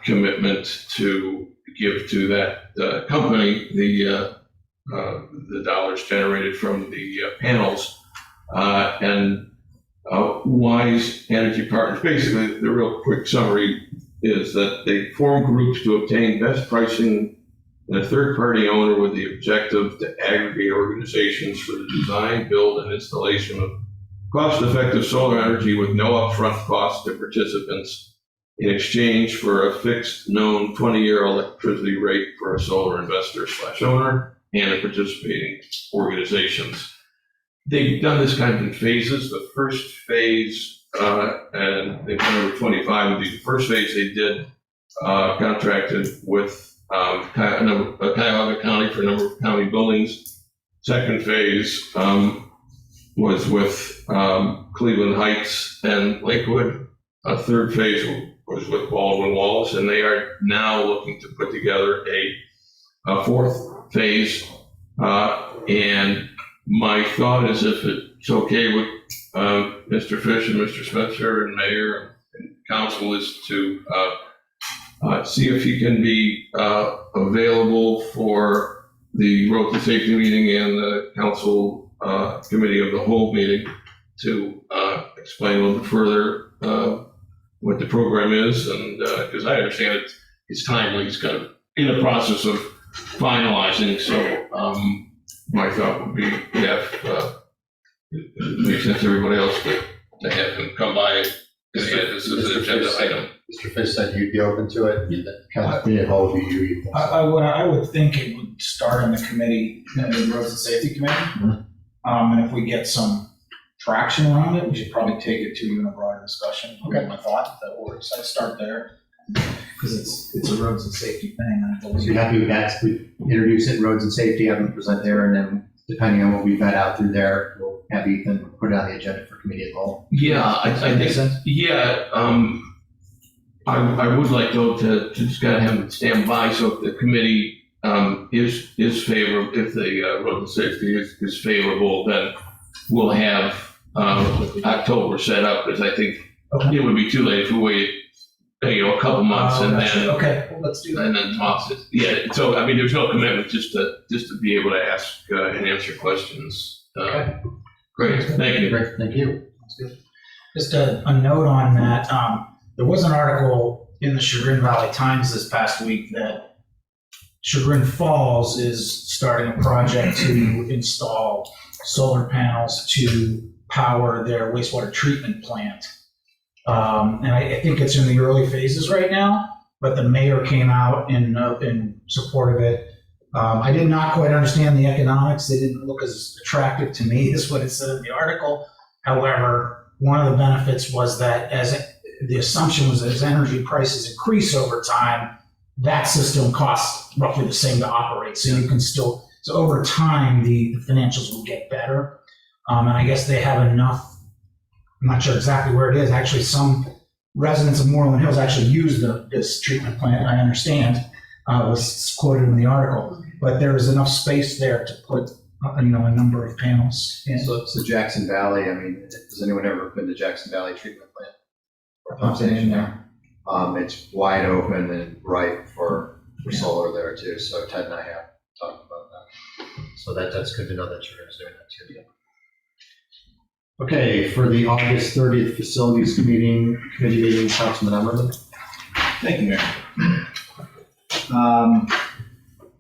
commitment to give to that company the dollars generated from the panels. And Wise Energy Partners, basically the real quick summary is that they form groups to obtain best pricing and a third-party owner with the objective to aggregate organizations for the design, build, and installation of cost-effective solar energy with no upfront cost to participants in exchange for a fixed known 20-year electricity rate for a solar investor/owner and a participating organizations. They've done this kind of in phases. The first phase, and they've done over 25 of these. The first phase they did contracted with Cuyahoga County for a number of county buildings. Second phase was with Cleveland Heights and Lakewood. A third phase was with Baldwin Wallace, and they are now looking to put together a fourth phase. And my thought is, if it's okay with Mr. Fish and Mr. Spencer and Mayor and Council, is to see if he can be available for the Road to Safety meeting and the Council Committee of the Whole meeting to explain a little bit further what the program is. And because I understand it's timely, it's kind of in the process of finalizing. So my thought would be, it makes sense to everybody else to have him come by. This is an agenda item. Mr. Fish said you'd be open to it. Council Committee of Whole, do you? I would think it would start in the committee, the Roads and Safety Committee. Mhm. And if we get some traction around it, we should probably take it to you in a broader discussion. Okay. My thought, if that works, I'd start there. Because it's a roads and safety thing. I'd be happy with that. We introduce it in Roads and Safety, have them present there, and then depending on what we vet out through there, we'll have Ethan put it on the agenda for Committee of the Whole. Yeah, I think, Makes sense? yeah, I would like though to just kind of have him stand by, so if the committee is favorable, if the road and safety is favorable, then we'll have October set up, because I think it would be too late if we waited, a couple months and then. Okay, well, let's do that. And then toss it. Yeah, so I mean, there's no commitment, just to be able to ask and answer questions. Great, thank you. Great, thank you. Just a note on that. There was an article in the Chagrin Valley Times this past week that Chagrin Falls is starting a project to install solar panels to power their wastewater treatment plant. And I think it's in the early phases right now, but the mayor came out in support of it. I did not quite understand the economics. They didn't look as attractive to me as what it said in the article. However, one of the benefits was that the assumption was as energy prices increase over time, that system costs roughly the same to operate. So you can still, so over time, the financials will get better. And I guess they have enough, I'm not sure exactly where it is. Actually, some residents of Moreland Hills actually use this treatment plant, I understand, was quoted in the article. But there is enough space there to put, a number of panels in. So it's the Jackson Valley. I mean, has anyone ever been to Jackson Valley treatment plant? Or pump station there? It's wide open and ripe for solar there too. So Ted and I have talked about that. So that's good to know that you're doing that too. Okay, for the August 30th Facilities Committee meeting, Councilman Emmerman. Thank you, Mayor.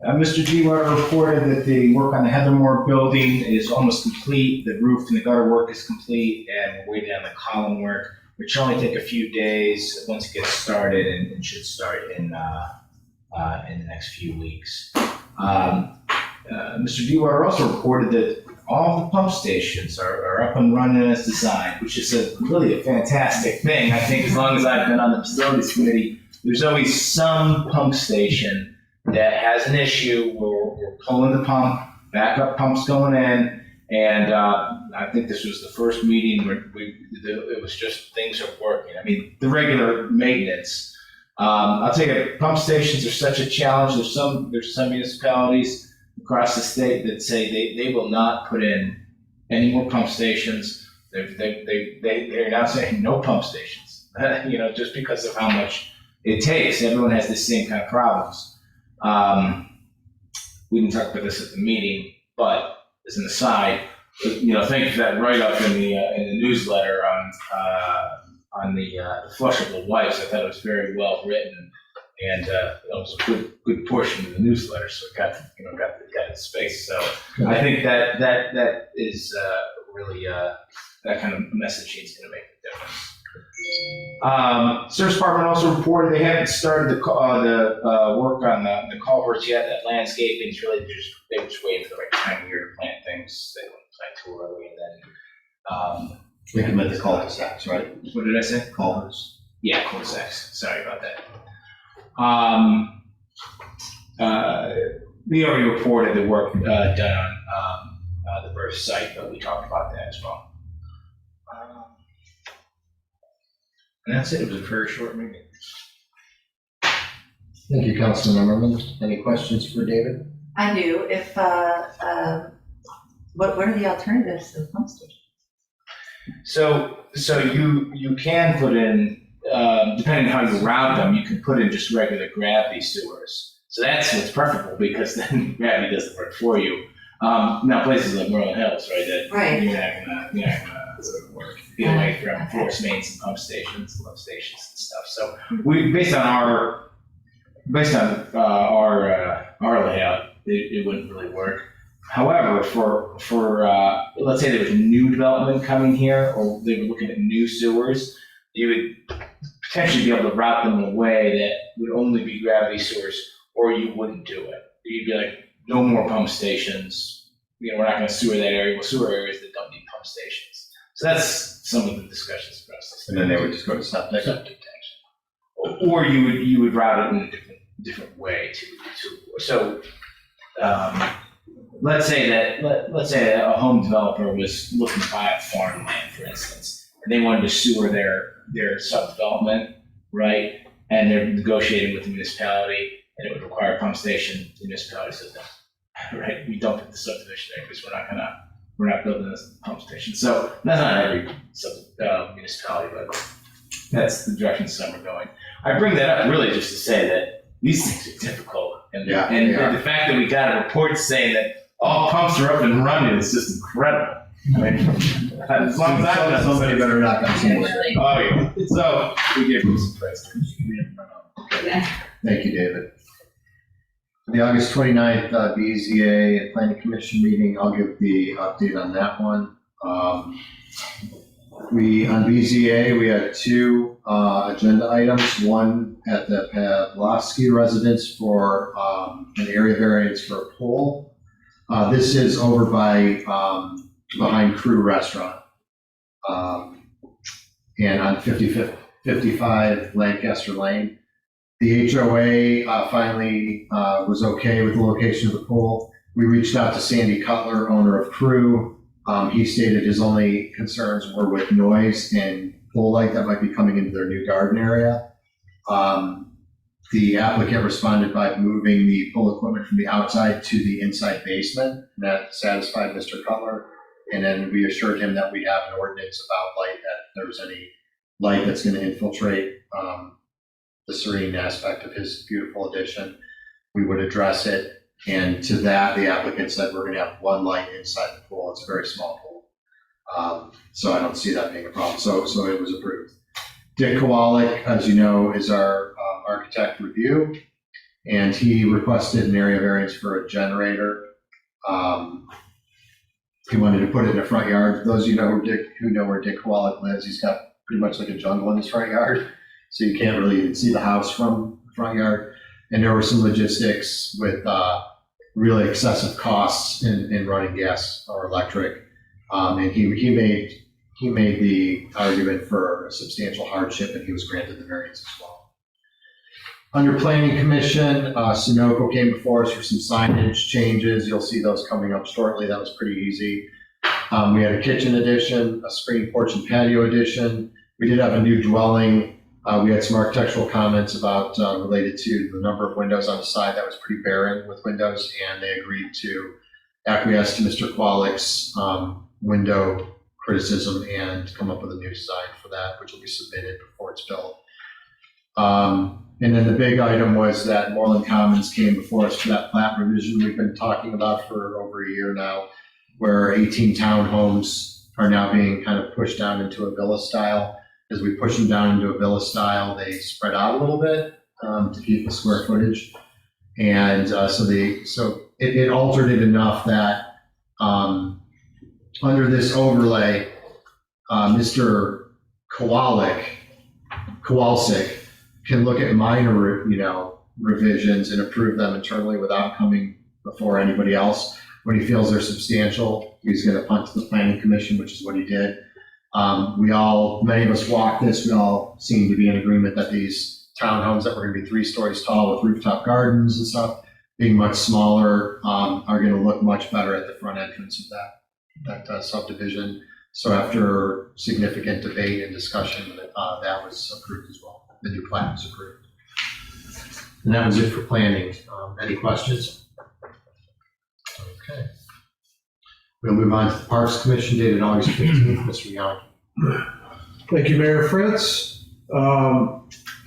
Mr. G-Water reported that the work on the Heathermore building is almost complete. The roof and the gutter work is complete, and we're waiting on the column work, which should only take a few days once it gets started, and should start in the next few weeks. Mr. G-Water also reported that all the pump stations are up and running as designed, which is really a fantastic thing. I think as long as I've been on the facilities committee, there's always some pump station that has an issue where we're pulling the pump, backup pumps going in, and I think this was the first meeting where it was just things are working. I mean, the regular maintenance. I'll tell you, pump stations are such a challenge. There's some municipalities across the state that say they will not put in any more pump stations. They're now saying no pump stations, just because of how much it takes. Everyone has the same kind of problems. We didn't talk about this at the meeting, but as an aside, thank you for that write-up in the newsletter on the flushable wipes. I thought it was very well written. And it was a good portion of the newsletter, so it got its space. So I think that is really that kind of messaging is going to make a difference. Service department also reported they haven't started the work on the culverts yet. That landscaping is really they're just waiting for the right time of year to plant things. They don't plant too early, and then We can make the cul-de-sacs, right? what did I say? Culverts. Yeah, cul-de-sacs. Sorry about that. We already reported the work done on the birth site, but we talked about that as well. And that's it. It was a very short meeting. Thank you, Councilman Moreland. Any questions for David? I do. If, what are the alternatives to the pump station? So you can put in, depending on how you route them, you can put in just regular gravity sewers. So that's what's preferable, because then gravity does the work for you. Now places like Moreland Hills, right? That Right. You're not gonna sort of work. Get away from force mains and pump stations and stuff. So we, based on our layout, it wouldn't really work. However, for let's say there was new development coming here, or they were looking at new sewers, you would potentially be able to route them in a way that would only be gravity sewers, or you wouldn't do it. You'd be like, no more pump stations. We're not going to sewer that area. We'll sewer areas that don't need pump stations. So that's some of the discussions process. And then they would just go to septic. Or you would route it in a different way to so. Let's say a home developer was looking to buy a farmland, for instance, and they wanted to sewer their sub-development, right? And they're negotiating with the municipality, and it would require a pump station. The municipality says, no, right? We don't put the subdivision there because we're not building this pump station. So that's not every municipality, but that's the direction some are going. I bring that up really just to say that these things are difficult, and the fact that we got a report saying that all pumps are up and running is just incredible. I mean, as long as I've done Somebody better knock on some wood. Oh, yeah. So we gave them some praise. Thank you, David. The August 29th BZA and Planning Commission meeting, I'll give the update on that one. On BZA, we had two agenda items. One at the Pavlovsky residence for an area variance for a pool. This is over by behind Crew Restaurant and on 55 Lancaster Lane. The HOA finally was okay with the location of the pool. We reached out to Sandy Cutler, owner of Crew. He stated his only concerns were with noise and pool light that might be coming into their new garden area. The applicant responded by moving the pool equipment from the outside to the inside basement, and that satisfied Mr. Cutler. And then we assured him that we have an ordinance about light, that if there's any light that's going to infiltrate the serene aspect of his beautiful addition, we would address it. And to that, the applicant said we're going to have one light inside the pool. It's a very small pool. So I don't see that being a problem. So it was approved. Dick Kowalik, as you know, is our architect review, and he requested an area variance for a generator. He wanted to put it in the front yard. Those of you who know where Dick Kowalik lives, he's got pretty much like a jungle in his front yard, so you can't really even see the house from the front yard. And there were some logistics with really excessive costs in running gas or electric, and he made the argument for a substantial hardship, and he was granted the variance as well. Under Planning Commission, Sunoco came before us for some signage changes. You'll see those coming up shortly. That was pretty easy. We had a kitchen addition, a screen porch and patio addition. We did have a new dwelling. We had some architectural comments about related to the number of windows on the side. That was pretty barren with windows, and they agreed to acquiesce to Mr. Kwalik's window criticism and come up with a new design for that, which will be submitted before it's built. And then the big item was that Moreland Commons came before us for that plat revision we've been talking about for over a year now, where 18 townhomes are now being kind of pushed down into a villa style. As we push them down into a villa style, they spread out a little bit to keep the square footage. And so it altered it enough that under this overlay, Mr. Kowalczyk can look at minor, revisions and approve them internally without coming before anybody else. When he feels they're substantial, he's going to punt to the planning commission, which is what he did. Many of us walked this, we all seem to be in agreement that these townhomes that were going to be 3 stories tall with rooftop gardens and stuff, being much smaller, are going to look much better at the front entrance of that subdivision. So after significant debate and discussion, that was approved as well. The new plan was approved. And that was it for planning. Any questions? Okay. We'll move on to the Parks Commission dated August 15th. Mr. Young. Thank you, Mayor Fritz.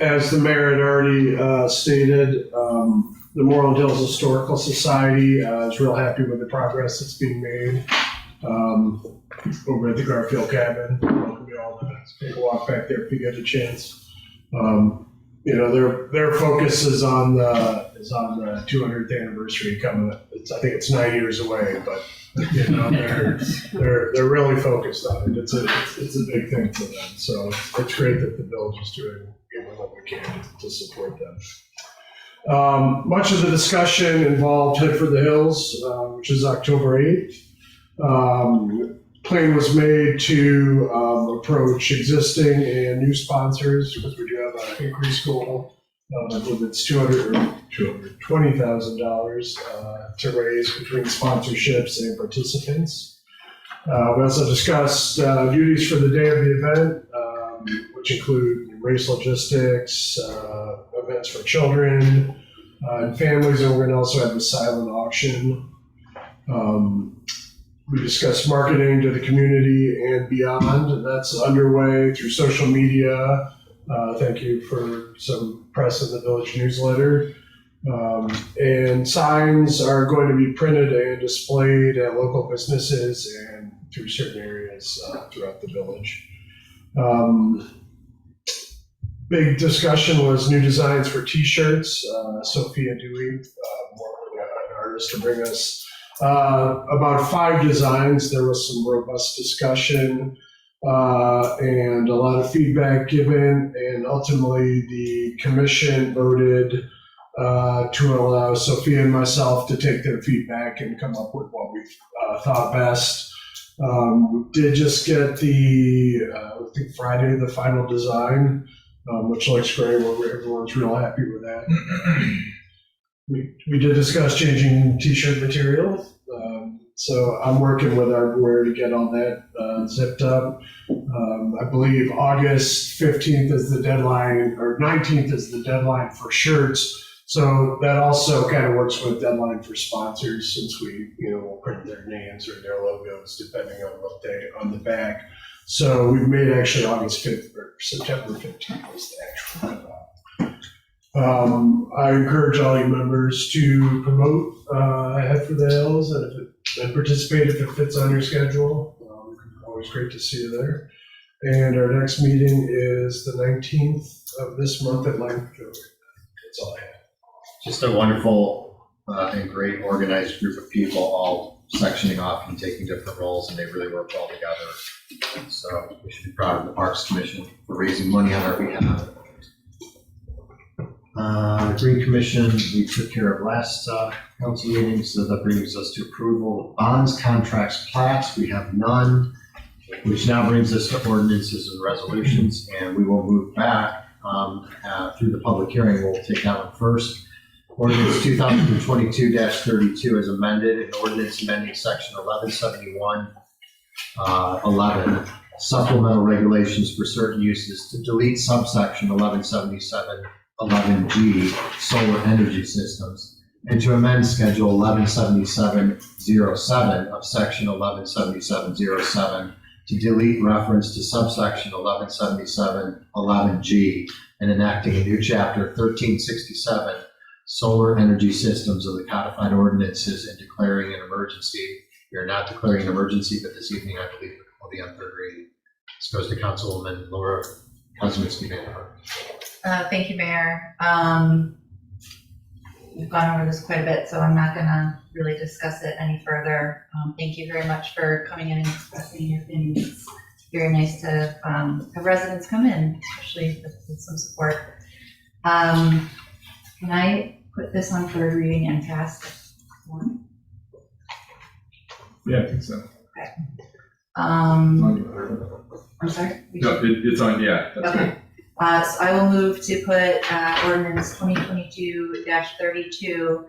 As the mayor had already stated, the Moreland Hills Historical Society is real happy with the progress that's being made over at the Garfield Cabin. Welcome you all to take a walk back there if you get a chance. Their focus is on the 200th anniversary coming up. I think it's 9 years away, but they're really focused on it. It's a big thing for them. So it's great that the village is doing what we can to support them. Much of the discussion involved Head for the Hills, which is October 8th. Plan was made to approach existing and new sponsors because we do have an increased goal. I believe it's $220,000 to raise between sponsorships and participants. We also discussed duties for the day of the event, which include race logistics, events for children and families, and we're going to also have a silent auction. We discussed marketing to the community and beyond, and that's underway through social media. Thank you for some press in the village newsletter. And signs are going to be printed and displayed at local businesses and through certain areas throughout the village. Big discussion was new designs for T-shirts. Sophia Dewey, an artist, to bring us about 5 designs. There was some robust discussion and a lot of feedback given, and ultimately the commission voted to allow Sophia and myself to take their feedback and come up with what we thought best. We did just get I think Friday, the final design, which looks great. Everyone's real happy with that. We did discuss changing T-shirt material. So I'm working with our board to get all that zipped up. I believe August 15th is the deadline, or 19th is the deadline for shirts. So that also kind of works with deadline for sponsors, since we'll print their names or their logos depending on what day on the back. So we've made actually August 5th or September 15th was the actual deadline. I encourage all you members to promote Head for the Hills and participate if it fits on your schedule. Always great to see you there. And our next meeting is the 19th of this month at Lancaster. That's all I have. Just a wonderful and great organized group of people, all sectioning off and taking different roles, and they really work well together. So we should be proud of the Parks Commission for raising money on our behalf. The Green Commission, we took care of last council meeting, so that brings us to approval of bonds, contracts, plats. We have none, which now brings us to ordinances and resolutions, and we will move back through the public hearing. We'll take that one first. Ordinance 2022-32 is amended, an ordinance amending section 1171, supplemental regulations for certain uses to delete subsection 1177.11G, solar energy systems, and to amend schedule 1177.07 of section 1177.07 to delete reference to subsection 1177.11G and enacting a new chapter 1367, solar energy systems of the codified ordinances, and declaring an emergency. We are not declaring an emergency, but this evening I believe it will be on third reading. This goes to Councilwoman Laura Kosminski-Vanderhart. Thank you, Mayor. We've gone over this quite a bit, so I'm not going to really discuss it any further. Thank you very much for coming in and expressing your opinions. very nice to have residents come in, especially with some support. Can I put this on third reading and pass? Yeah, I think so. I'm sorry? No, it's on, yeah, that's Okay. good. So I will move to put ordinance 2022-32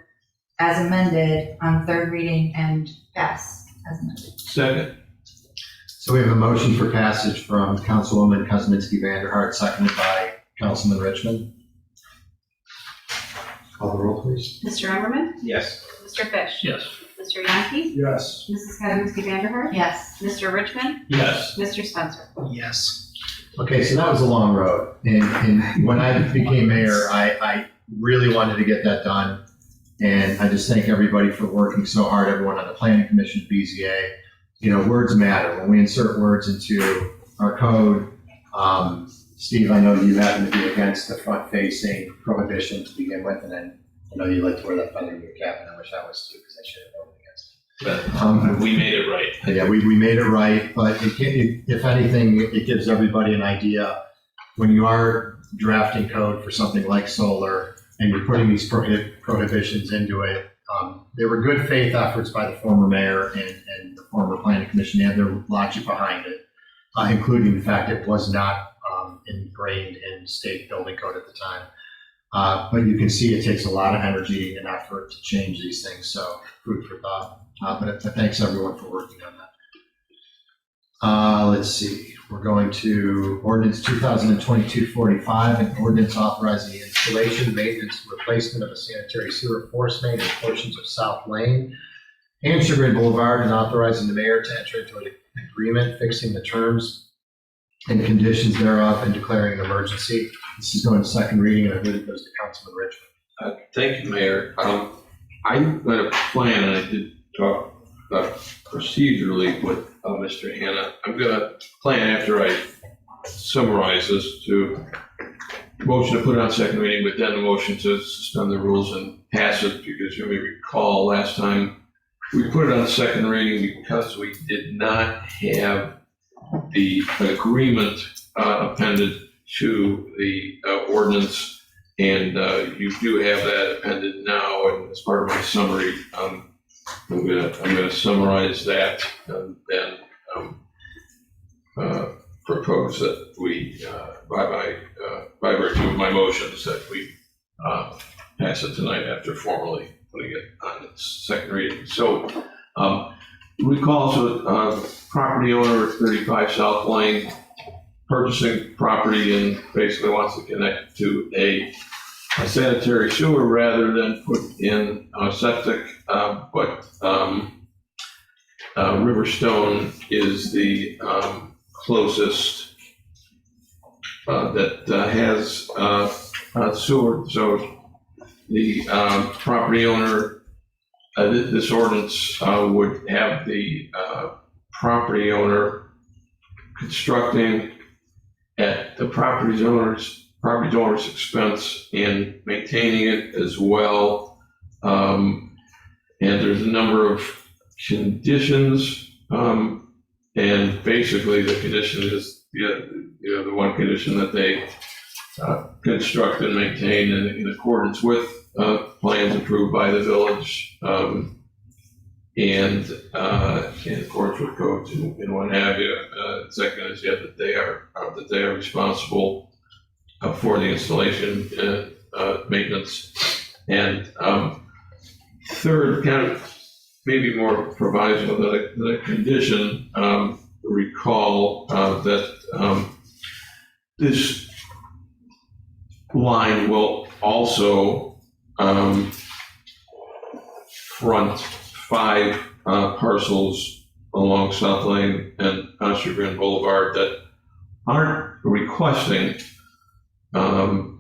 as amended on third reading and pass as amended. Second. So we have a motion for passage from Councilwoman Kosminski Vanderhart, seconded by Councilman Richmond. Call the roll, please. Mr. Emmerman? Yes. Mr. Fish? Yes. Mr. Yonke? Yes. Mrs. Kosminski Vanderhart? Yes. Mr. Richmond? Yes. Mr. Spencer? Yes. Okay, so that was a long road. And when I became mayor, I really wanted to get that done. And I just thank everybody for working so hard, everyone on the Planning Commission, BZA. You know, words matter. When we insert words into our code, Steve, I know you happen to be against the front-facing prohibition to begin with, and then I know you like to wear that feather in your cap, and I wish I was too, because I should have voted against it. But we made it right. Yeah, we made it right, but if anything, it gives everybody an idea. When you are drafting code for something like solar, and you're putting these prohibitions into it, there were good faith efforts by the former mayor and the former planning commission. They had their logic behind it, including the fact it was not ingrained in state building code at the time. But you can see it takes a lot of energy and effort to change these things, so food for thought. But thanks everyone for working on that. Let's see, we're going to ordinance 2022-45, an ordinance authorizing the installation, maintenance, and replacement of a sanitary sewer force main in portions of South Lane and Sugar Boulevard, and authorizing the mayor to enter into an agreement fixing the terms and conditions thereof and declaring an emergency. This is going to second reading, and I believe it goes to Councilman Richmond. Thank you, I'm going to plan, and I did talk procedurally with Mr. Hanna. I'm going to plan after I summarize this to motion to put it on second reading, but then the motion to suspend the rules and pass it, because you may recall last time we put it on second reading because we did not have the agreement appended to the ordinance, and you do have that appended now, and as part of my summary, I'm gonna summarize that and then propose that we, by virtue of my motions, that we pass it tonight after formally putting it on its second reading. So recall, so property owner of 35 South Lane purchasing property and basically wants to connect to a sanitary sewer rather than put in septic, but Riverstone is the closest that has sewer. So the property owner, this ordinance would have the property owner constructing at the property owner's expense and maintaining it as well. And there's a number of conditions, and basically the condition is the one condition that they construct and maintain in accordance with plans approved by the village, and in accordance with codes and what have you. Second is that they are responsible for the installation and maintenance. And third, kind of maybe more proviso that a condition, recall that this line will also front 5 parcels along South Lane and Sugar Boulevard that aren't requesting the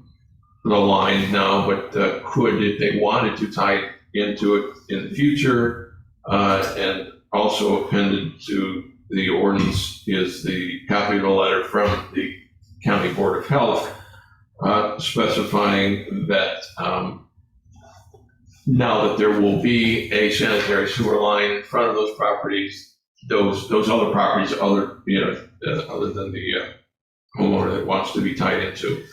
line now, but could, if they wanted to, tie into it in the future. And also appended to the ordinance is the copy of the letter from the County Board of Health specifying that now that there will be a sanitary sewer line in front of those properties, those other properties, other than the homeowner that wants to be tied into.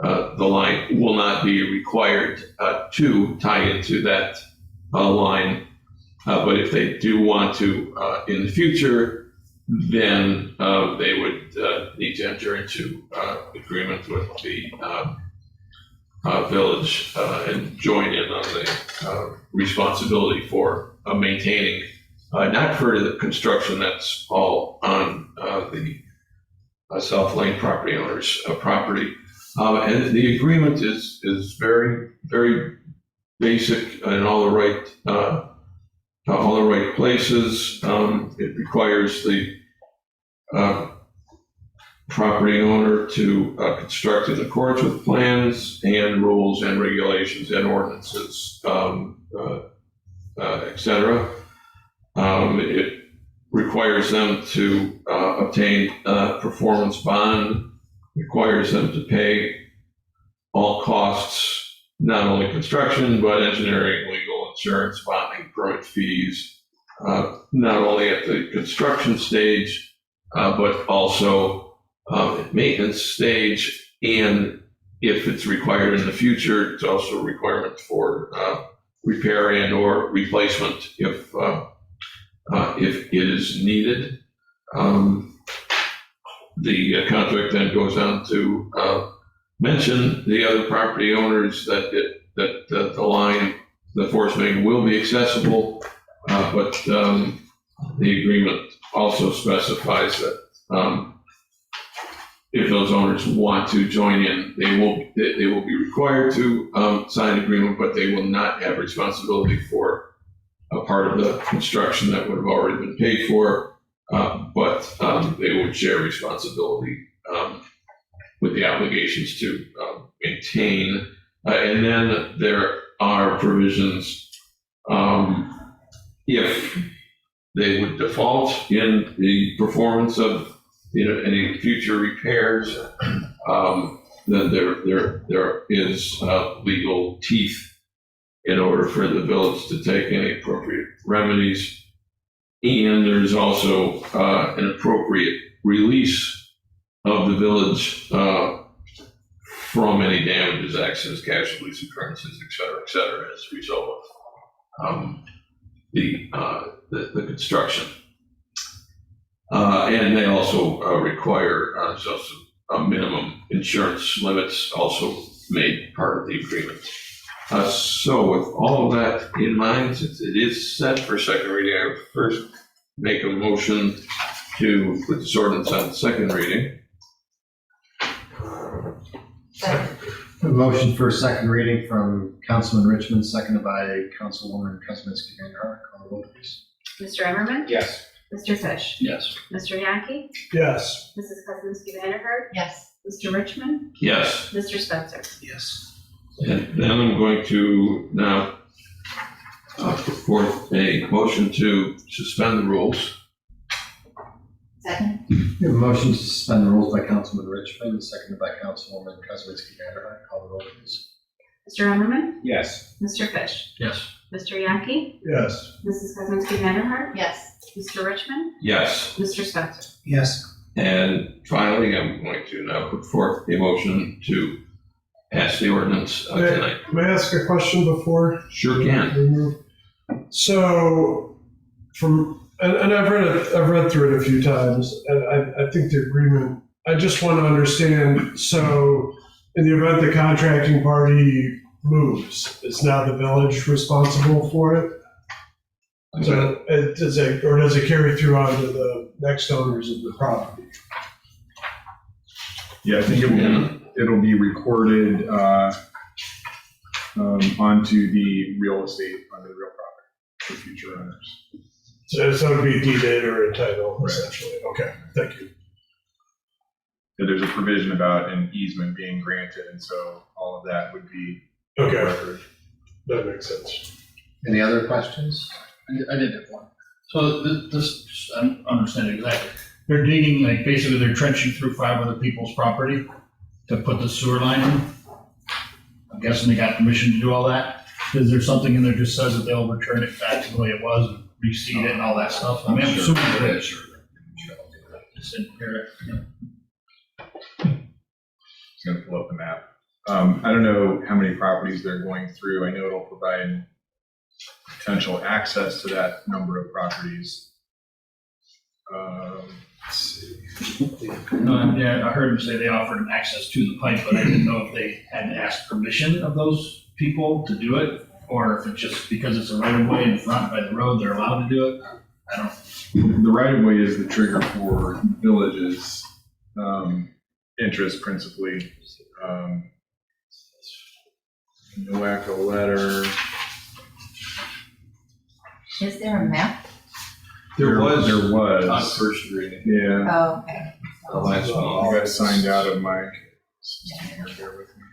The line will not be required to tie into that line, but if they do want to in the future, then they would need to enter into agreement with the village and join in on the responsibility for maintaining, not for the construction, that's all on the South Lane property owners' property. And the agreement is very, very basic in all the right places. It requires the property owner to construct in accordance with plans and rules and regulations and ordinances, etc. It requires them to obtain a performance bond, requires them to pay all costs, not only construction, but engineering, legal, insurance, bonding, permit fees, not only at the construction stage, but also at maintenance stage, and if it's required in the future, it's also a requirement for repair and or replacement if it is needed. The contract then goes on to mention the other property owners that the line, the force main will be accessible, but the agreement also specifies that if those owners want to join in, they will be required to sign an agreement, but they will not have responsibility for a part of the construction that would have already been paid for, but they would share responsibility with the obligations to maintain. And then there are provisions if they would default in the performance of any future repairs, then there is legal teeth in order for the village to take any appropriate remedies. And there's also an appropriate release of the village from any damages, accidents, casualties, occurrences, et cetera, as a result of the construction. And they also require just minimum insurance limits also made part of the agreement. So with all of that in mind, since it is set for second reading, I would first make a motion to put this ordinance on second reading. A motion for second reading from Councilman Richmond, seconded by Councilwoman Kuzminski-Vanderhart. Call the roll, please. Mr. Emmerman? Yes. Mr. Fish? Yes. Mr. Yaki? Yes. Mrs. Kuzminski-Vanderhart? Yes. Mr. Richmond? Yes. Mr. Spencer? Yes. And then I'm going to now put forth a motion to suspend the rules. Second? We have a motion to suspend the rules by Councilman Richmond, seconded by Councilwoman Kuzminski-Vanderhart. Call the roll, please. Mr. Emmerman? Yes. Mr. Fish? Yes. Mr. Yaki? Yes. Mrs. Kuzminski-Vanderhart? Yes. Mr. Richmond? Yes. Mr. Spencer? Yes. And finally, I'm going to now put forth a motion to pass the ordinance tonight. May I ask a question before? Sure can. we move? So, and I've read through it a few times, and I think the agreement, I just want to understand, so in the event the contracting party moves, is now the village responsible for it? So does it carry through onto the next owners of the property? Yeah, I think it'll be recorded onto the real estate, onto the real property for future owners. So it would be deeded or entitled, essentially. Okay, thank you. Yeah, there's a provision about an easement being granted, and so all of that would be Okay. record. That makes sense. Any other questions? I did have one. So this, I'm understanding exactly. They're digging, like, basically they're trenching through 5 other people's property to put the sewer line in. I'm guessing they got permission to do all that. Is there something in there that just says that they'll return it back to the way it was and reseed it and all that stuff? I mean, I'm assuming it is. Just didn't hear it. Just gonna pull up the map. I don't know how many properties they're going through. I know it'll provide potential access to that number of properties. Let's see. Yeah, I heard him say they offered him access to the pipe, but I didn't know if they had to ask permission of those people to do it, or if it's just because it's a right of way in front by the road, they're allowed to do it. I don't. The right of way is the trigger for villages, interest principally. NOACA letter. Is there a map? There was. On First Street. Yeah. Oh, okay. The last one. I got signed out of my. Bear with me.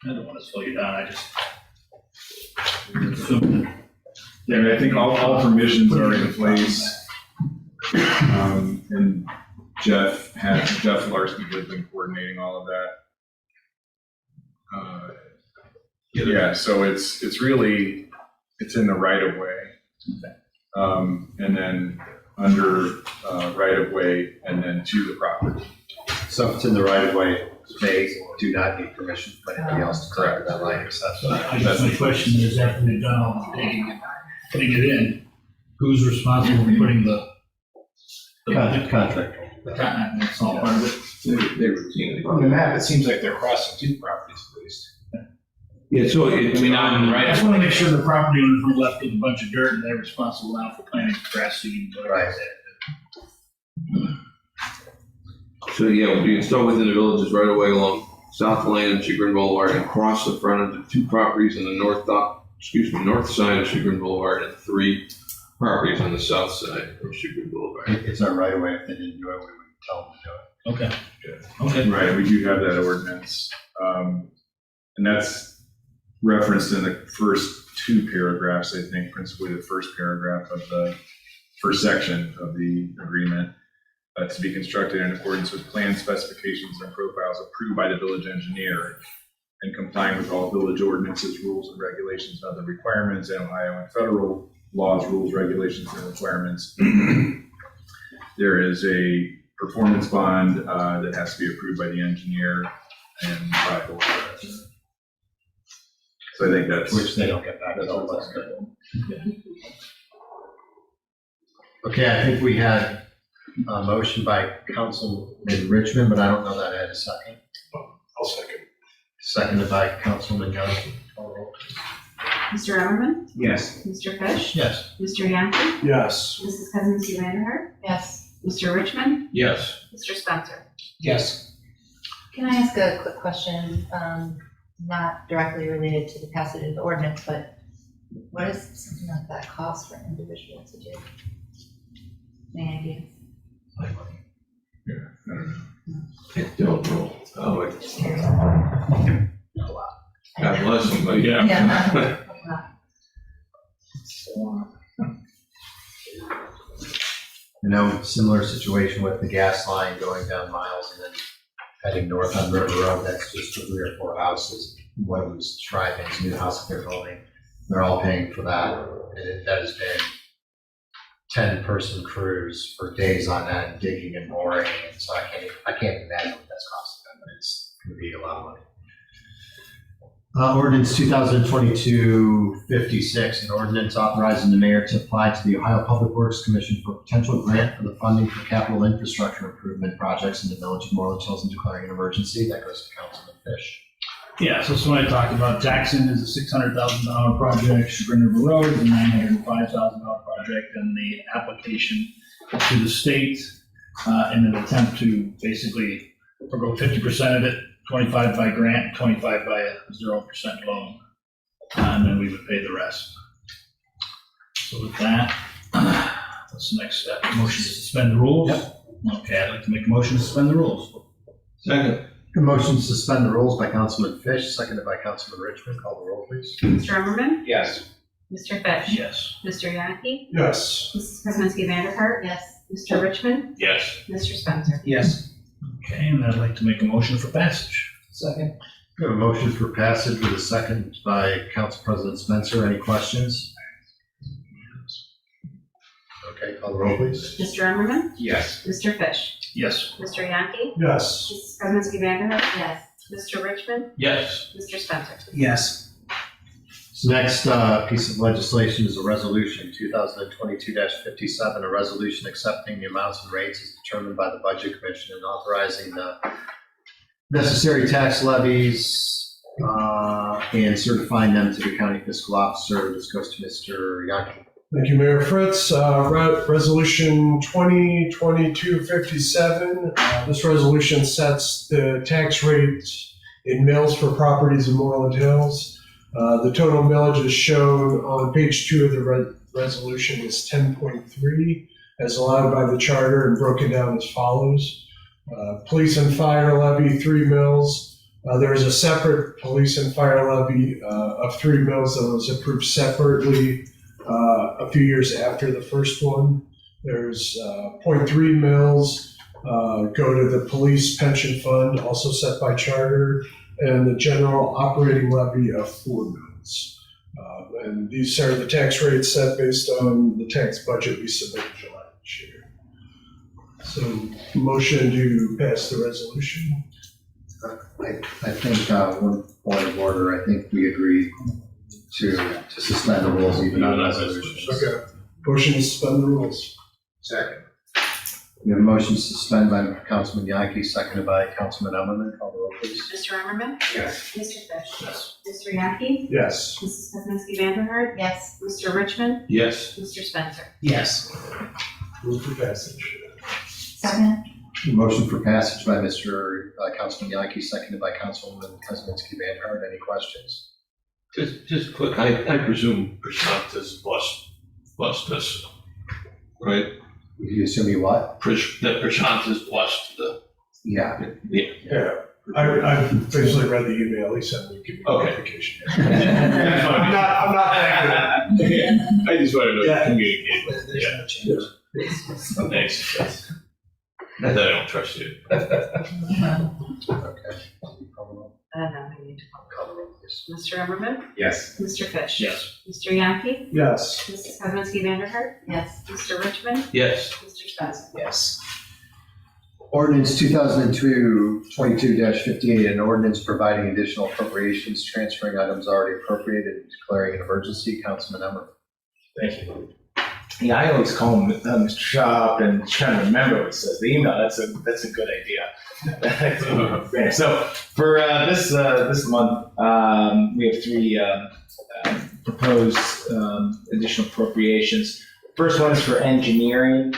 I don't want to slow you down, I just. Yeah, I mean, I think all permissions are in place. And Jeff Larson has been coordinating all of that. Yeah, so it's really, it's in the right of way. And then under right of way and then to the property. So if it's in the right of way, they do not need permission from anybody else to correct that line. I guess my question is, after they've done all the digging and putting it in, who's responsible for putting the Contract. That's all part of it. They routinely. From the map, it seems like they're crossing two properties at least. Yeah, so I I just want to make sure the property owners were left with a bunch of dirt and they're responsible now for planting grass seed. Right. So yeah, will be installed within the villages right away along South Lane and Chagrin Boulevard and across the front of the two properties on the north side of Chagrin Boulevard and 3 properties on the south side of Chagrin Boulevard. It's our right of way. If they didn't do it, we would tell them to do it. Okay. Okay. Right, we do have that ordinance. And that's referenced in the first 2 paragraphs, I think, principally the first paragraph of the first section of the agreement. To be constructed in accordance with plan specifications and profiles approved by the village engineer and complying with all village ordinances, rules, and regulations and other requirements in Ohio and federal laws, rules, regulations, and requirements. There is a performance bond that has to be approved by the engineer and by the board. So I think that's. Which they don't get back. Okay, I think we had a motion by Councilman Richmond, but I don't know that I had a second. I'll second. Seconded by Councilman Johnson. Mr. Emmerman? Yes. Mr. Fish? Yes. Mr. Yankee? Yes. Mrs. Kuzminski Vanderhart? Yes. Mr. Richmond? Yes. Mr. Spencer? Yes. Can I ask a quick question, not directly related to the passage of the ordinance, but what does something like that cost for an individual to do? Any idea? I don't know. Oh, it's God bless them, but yeah. Yeah. You know, similar situation with the gas line going down Miles and then heading north on River Road. That's just 3 or 4 houses. One of them's Triban's new house that they're building. They're all paying for that. And that has been 10-person crews for days on end, digging and boring. And so I can't imagine what that's costing them, but it's going to be a lot of money. Ordinance 2022-56, an ordinance authorizing the mayor to apply to the Ohio Public Works Commission for a potential grant for the funding for capital infrastructure improvement projects in the village of Moreland Hills and declaring an emergency. That goes to Councilman Fish. Yeah, so what I talked about, Jackson is a $600,000 project, Chagrin River Road is a $905,000 project, and the application to the state in an attempt to basically forgo 50% of it, 25 by grant, 25 by a 0% loan, and then we would pay the rest. So with that, what's the next step? Motion to suspend the rules? Yep. Okay, I'd like to make a motion to suspend the rules. Second. A motion to suspend the rules by Councilman Fish, seconded by Councilman Richmond. Call the roll, please. Mr. Emmerman? Yes. Mr. Fish? Yes. Mr. Yankee? Yes. Mrs. Kuzminski Vanderhart? Yes. Mr. Richmond? Yes. Mr. Spencer? Yes. Okay, and I'd like to make a motion for passage. Second. We have a motion for passage with a second by Council President Spencer. Any questions? Okay, call the roll, please. Mr. Emmerman? Yes. Mr. Fish? Yes. Mr. Yankee? Yes. Mrs. Kuzminski Vanderhoof? Yes. Mr. Richmond? Yes. Mr. Spencer? Yes. So next piece of legislation is a resolution, 2022-57, a resolution accepting the amounts and rates as determined by the Budget Commission and authorizing the necessary tax levies and certifying them to the county fiscal officer. This goes to Mr. Yankee. Thank you, Mayor Fritz. Resolution 2022-57. This resolution sets the tax rates in mills for properties in Moreland Hills. The total millage is shown on page 2 of the resolution is 10.3, as allowed by the charter and broken down as follows. Police and fire levy, 3 mills. There is a separate police and fire levy of 3 mills that was approved separately a few years after the first one. There's 0.3 mills go to the police pension fund, also set by charter, and the general operating levy of 4 mills. And these are the tax rates set based on the tax budget we submitted July this year. So, motion to pass the resolution. I think one point of order, I think we agreed to suspend the rules even on resolutions. Okay. Motion to suspend the rules. Second. We have a motion to suspend by Councilman Yankee, seconded by Councilman Emmerman. Call the roll, please. Mr. Emmerman? Yes. Mr. Fish? Yes. Mr. Yankee? Yes. Mrs. Kuzminski Vanderhoof? Yes. Mr. Richmond? Yes. Mr. Spencer? Yes. Move for passage. Second. Motion for passage by Mr. Councilman Yankee, seconded by Councilwoman Kuzminski Vanderhoof. Any questions? Just quick, I presume Prashant has blessed us, right? You assume you what? That Prashant has blessed the. Yeah. Yeah. I've officially read the email he sent me. Give me Okay. notification. I'm not that good. I just wanted to Yeah. communicate. There's Yeah. no change. Thanks. Not that I don't trust you. Okay. No, I need to Call the roll, please. Mr. Emmerman? Yes. Mr. Fish? Yes. Mr. Yankee? Yes. Mrs. Kuzminski Vanderhoof? Yes. Mr. Richmond? Yes. Mr. Spencer? Yes. Ordinance 2022-58, an ordinance providing additional appropriations, transferring items already appropriated, and declaring an emergency. Councilman Emmer. Thank you. Yeah, I always call him Mr. Shop and trying to remember what it says. The email, that's a good idea. So for this month, we have 3 proposed additional appropriations. First one is for engineering.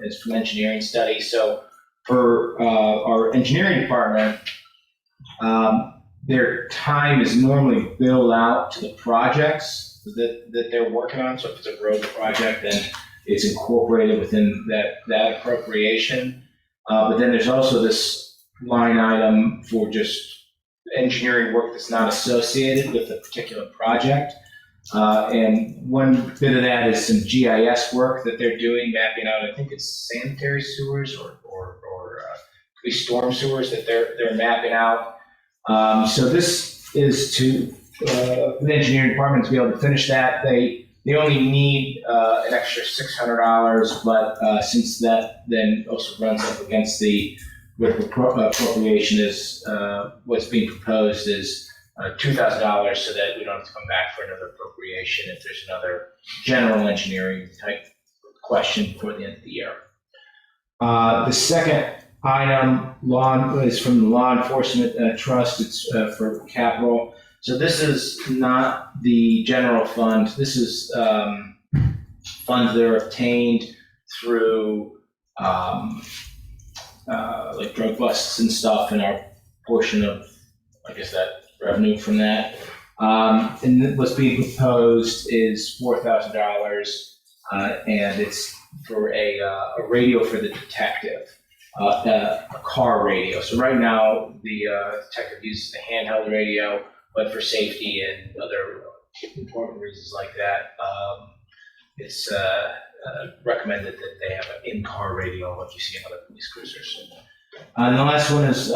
It's from engineering study. So for our engineering department, their time is normally billed out to the projects that they're working on. So if it's a road project, then it's incorporated within that appropriation. But then there's also this line item for just engineering work that's not associated with a particular project. And one bit of that is some GIS work that they're doing, mapping out, I think it's sanitary sewers or could be storm sewers that they're mapping out. So this is to the engineering department to be able to finish that. They only need an extra $600, but since that then also runs up against what the appropriation is, what's being proposed is $2,000, so that we don't have to come back for another appropriation if there's another general engineering type question for the end of the year. The second item is from the Law Enforcement Trust. It's for capital. So this is not the general fund. This is funds that are obtained through like drug busts and stuff, and our portion of, I guess, that revenue from that. And what's being proposed is $4,000, and it's for a radio for the detective, a car radio. So right now, the detective uses a handheld radio, but for safety and other important reasons like that, it's recommended that they have an in-car radio like you see in other police cruisers. And the last one is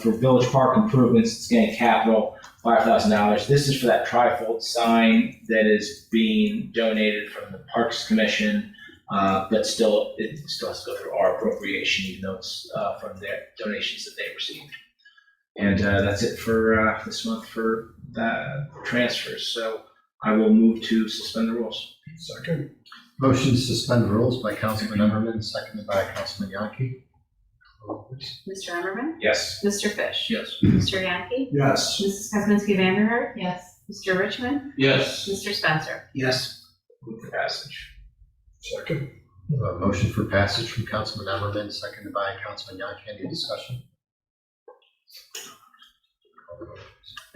for Village Park improvements. It's getting capital, $5,000. This is for that trifold sign that is being donated from the Parks Commission But still, it still has to go through our appropriation, even though it's from their donations that they received. And that's it for this month for that transfers. So I will move to suspend the rules. Second. Motion to suspend rules by Councilman Emmerman, seconded by Councilman Yankee. Mr. Emmerman? Yes. Mr. Fish? Yes. Mr. Yankee? Yes. Mrs. Kuzminski Vanderhart? Yes. Mr. Richmond? Yes. Mr. Spencer? Yes. Move for passage. Second. Motion for passage from Councilman Emmerman, seconded by Councilman Yankee. Any discussion?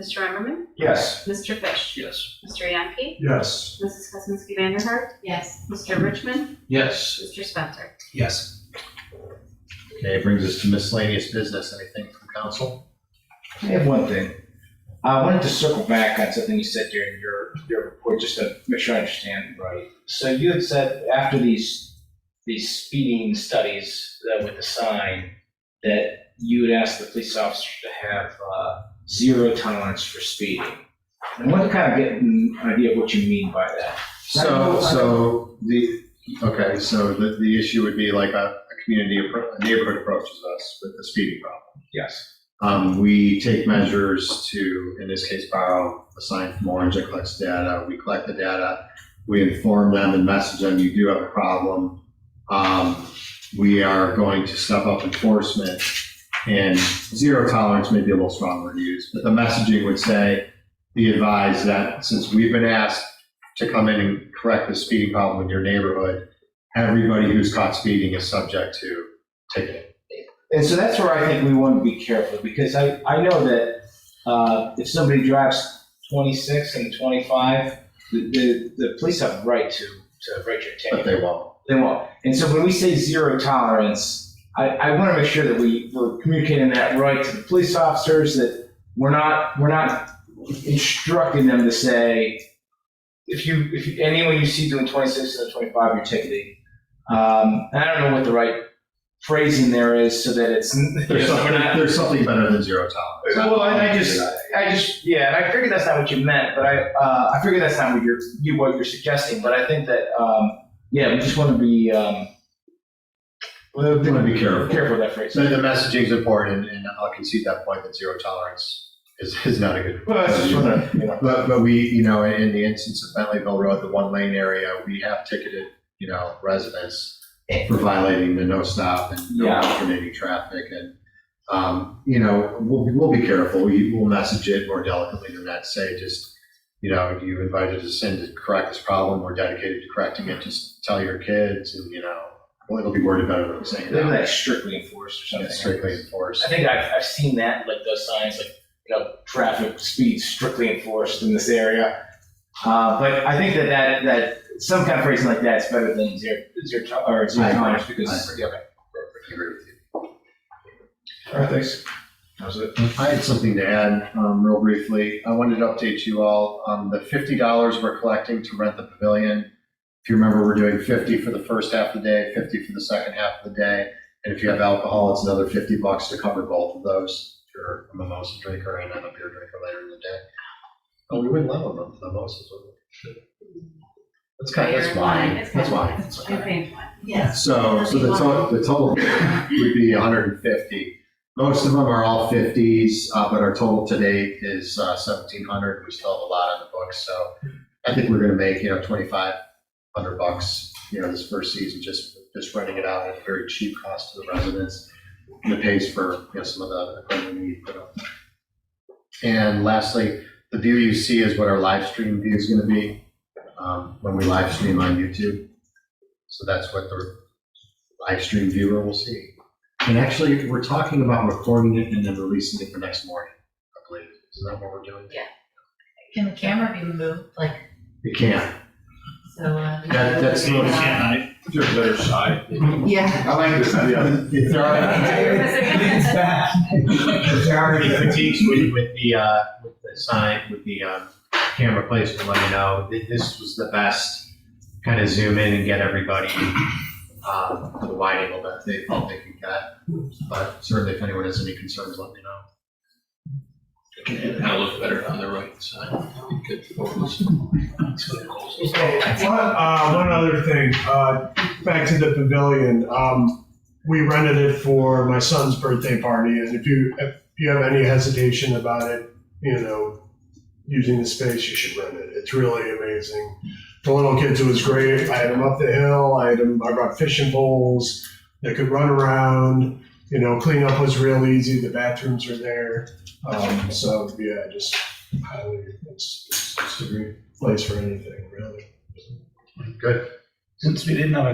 Mr. Emmerman? Yes. Mr. Fish? Yes. Mr. Yankee? Yes. Mrs. Kuzminski Vanderhart? Yes. Mr. Richmond? Yes. Mr. Spencer? Yes. Okay, brings us to miscellaneous business. Anything from council? I have one thing. I wanted to circle back on something you said during your report, just to make sure I understand right. So you had said after these speeding studies with the sign, that you would ask the police officer to have zero tolerance for speeding. And I want to kind of get an idea of what you mean by that. So the issue would be like a neighborhood approaches us with the speeding problem. Yes. We take measures to, in this case, borrow a sign from Orange that collects data. We collect the data. We inform them and message them, you do have a problem. We are going to step up enforcement, and zero tolerance may be a little strong word to use, but the messaging would say, be advised that since we've been asked to come in and correct the speeding problem in your neighborhood, everybody who's caught speeding is subject to ticketing. And so that's where I think we want to be careful, because I know that if somebody drives 26 and 25, the police have a right to write your ticket. But they won't. They won't. And so when we say zero tolerance, I want to make sure that we're communicating that right to the police officers, that we're not instructing them to say, if anyone you see doing 26 and 25, you're ticketing. And I don't know what the right phrasing there is so that it's There's something better than zero tolerance. Well, I just and I figured that's not what you meant, but I figured that's not what you're suggesting. But I think that we just want to be be careful. Careful with that phrase. So the messaging is important, and I'll concede that point that zero tolerance is not a good. Well, that's just But we, in the instance of Bentleyville Road, the 1 lane area, we have ticketed, residents for violating the no stop and no alternating traffic, and we'll be careful. We'll message it more delicately than that. Say just, you invited us in to correct this problem. We're dedicated to correcting it. Just tell your kids, and it'll be worded better than saying Maybe that. that's strictly enforced or something. It's strictly enforced. I think I've seen that, like those signs, like traffic speed strictly enforced in this area. But I think that some kind of phrasing like that is better than zero tolerance because. I agree. Okay. I agree with you. All right, thanks. That was it. I had something to add, real briefly. I wanted to update you all on the $50 we're collecting to rent the pavilion. If you remember, we're doing 50 for the first half of the day, 50 for the second half of the day. And if you have alcohol, it's another $50 to cover both of those. If you're a mimosa drinker and then a beer drinker later in the day. Oh, we wouldn't let them run mimosas, would we? That's wine. That's wine. Champagne wine. Yes. So the total would be 150. Most of them are all 50s, but our total to date is 1,700. We still have a lot on the books, so I think we're going to make $2,500. This first season, just renting it out at a very cheap cost to the residents, and it pays for some of the equipment we put up. And lastly, the view you see is what our live stream view is going to be when we live stream on YouTube. So that's what the live stream viewer will see. And actually, we're talking about recording it and then releasing it the next morning, I believe. Isn't that what we're doing? Yeah. Can the camera be moved? It can. So. That's the most. Is there a better side? Yeah. I like this idea. If there are any critiques with the sign, with the camera placement, let me know. This was the best kind of zoom in and get everybody to the wide angle that they felt they could get. But certainly if anyone has any concerns, let me know. It kind of looks better on the right side. You could focus. One other thing, back to the pavilion. We rented it for my son's birthday party, and if you have any hesitation about it, using the space, you should rent it. It's really amazing. For little kids, it was great. I had them up the hill. I brought fishing poles. They could run around. Cleanup was real easy. The bathrooms are there. So yeah, just highly, it's a great place for anything, really. Good. Since we didn't have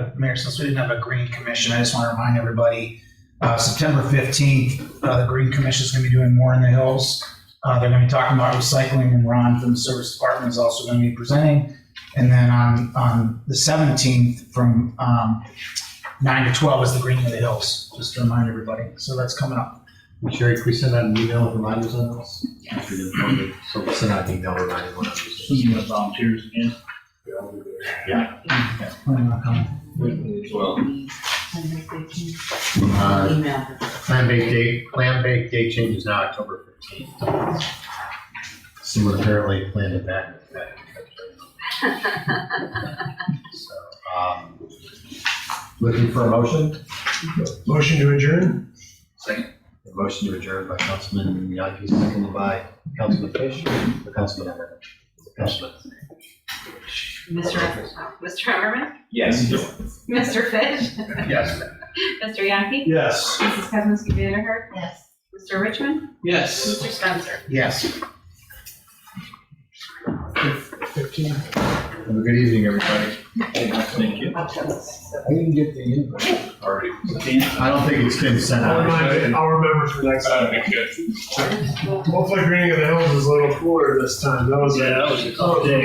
a green commission, I just want to remind everybody, September 15th, the Green Commission is going to be doing more in the hills. They're going to be talking about recycling, and Ron from the service department is also going to be presenting. And then on the 17th from 9 to 12 is the Greening of the Hills, just to remind everybody. So that's coming up. Sherry, can we send out an email reminders on those? Yes. So we'll send out an email reminding one of those. Speaking of volunteers again. Yeah. Planning on coming. Well, Plan-based date change is now October 15th. Someone apparently planned it back. So, looking for a motion? Motion to adjourn? Second. A motion to adjourn by Councilman Yaki, seconded by Councilman Fish, or Councilman Everett? Councilman. Mr. Everman? Yes. Mr. Fish? Yes. Mr. Yaki? Yes. Mrs. Kuzminski Vanderhart? Yes. Mr. Richmond? yes. Mr. Spencer? Yes. 15. Have a good evening, everybody. Thank you. I didn't get the invite. Already. I don't think it's been sent out. I'll remember for next time. That'd be good. Hopefully Greening of the Hills is a little cooler this time. That was a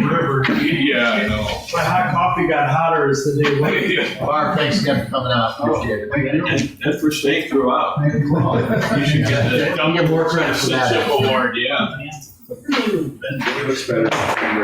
river. Yeah, I know. My hot coffee got hotter as the day went. Barb, thanks again for coming out. Appreciate it. And for staying throughout. You should get the Get more credit for that. Award, yeah. It looks better.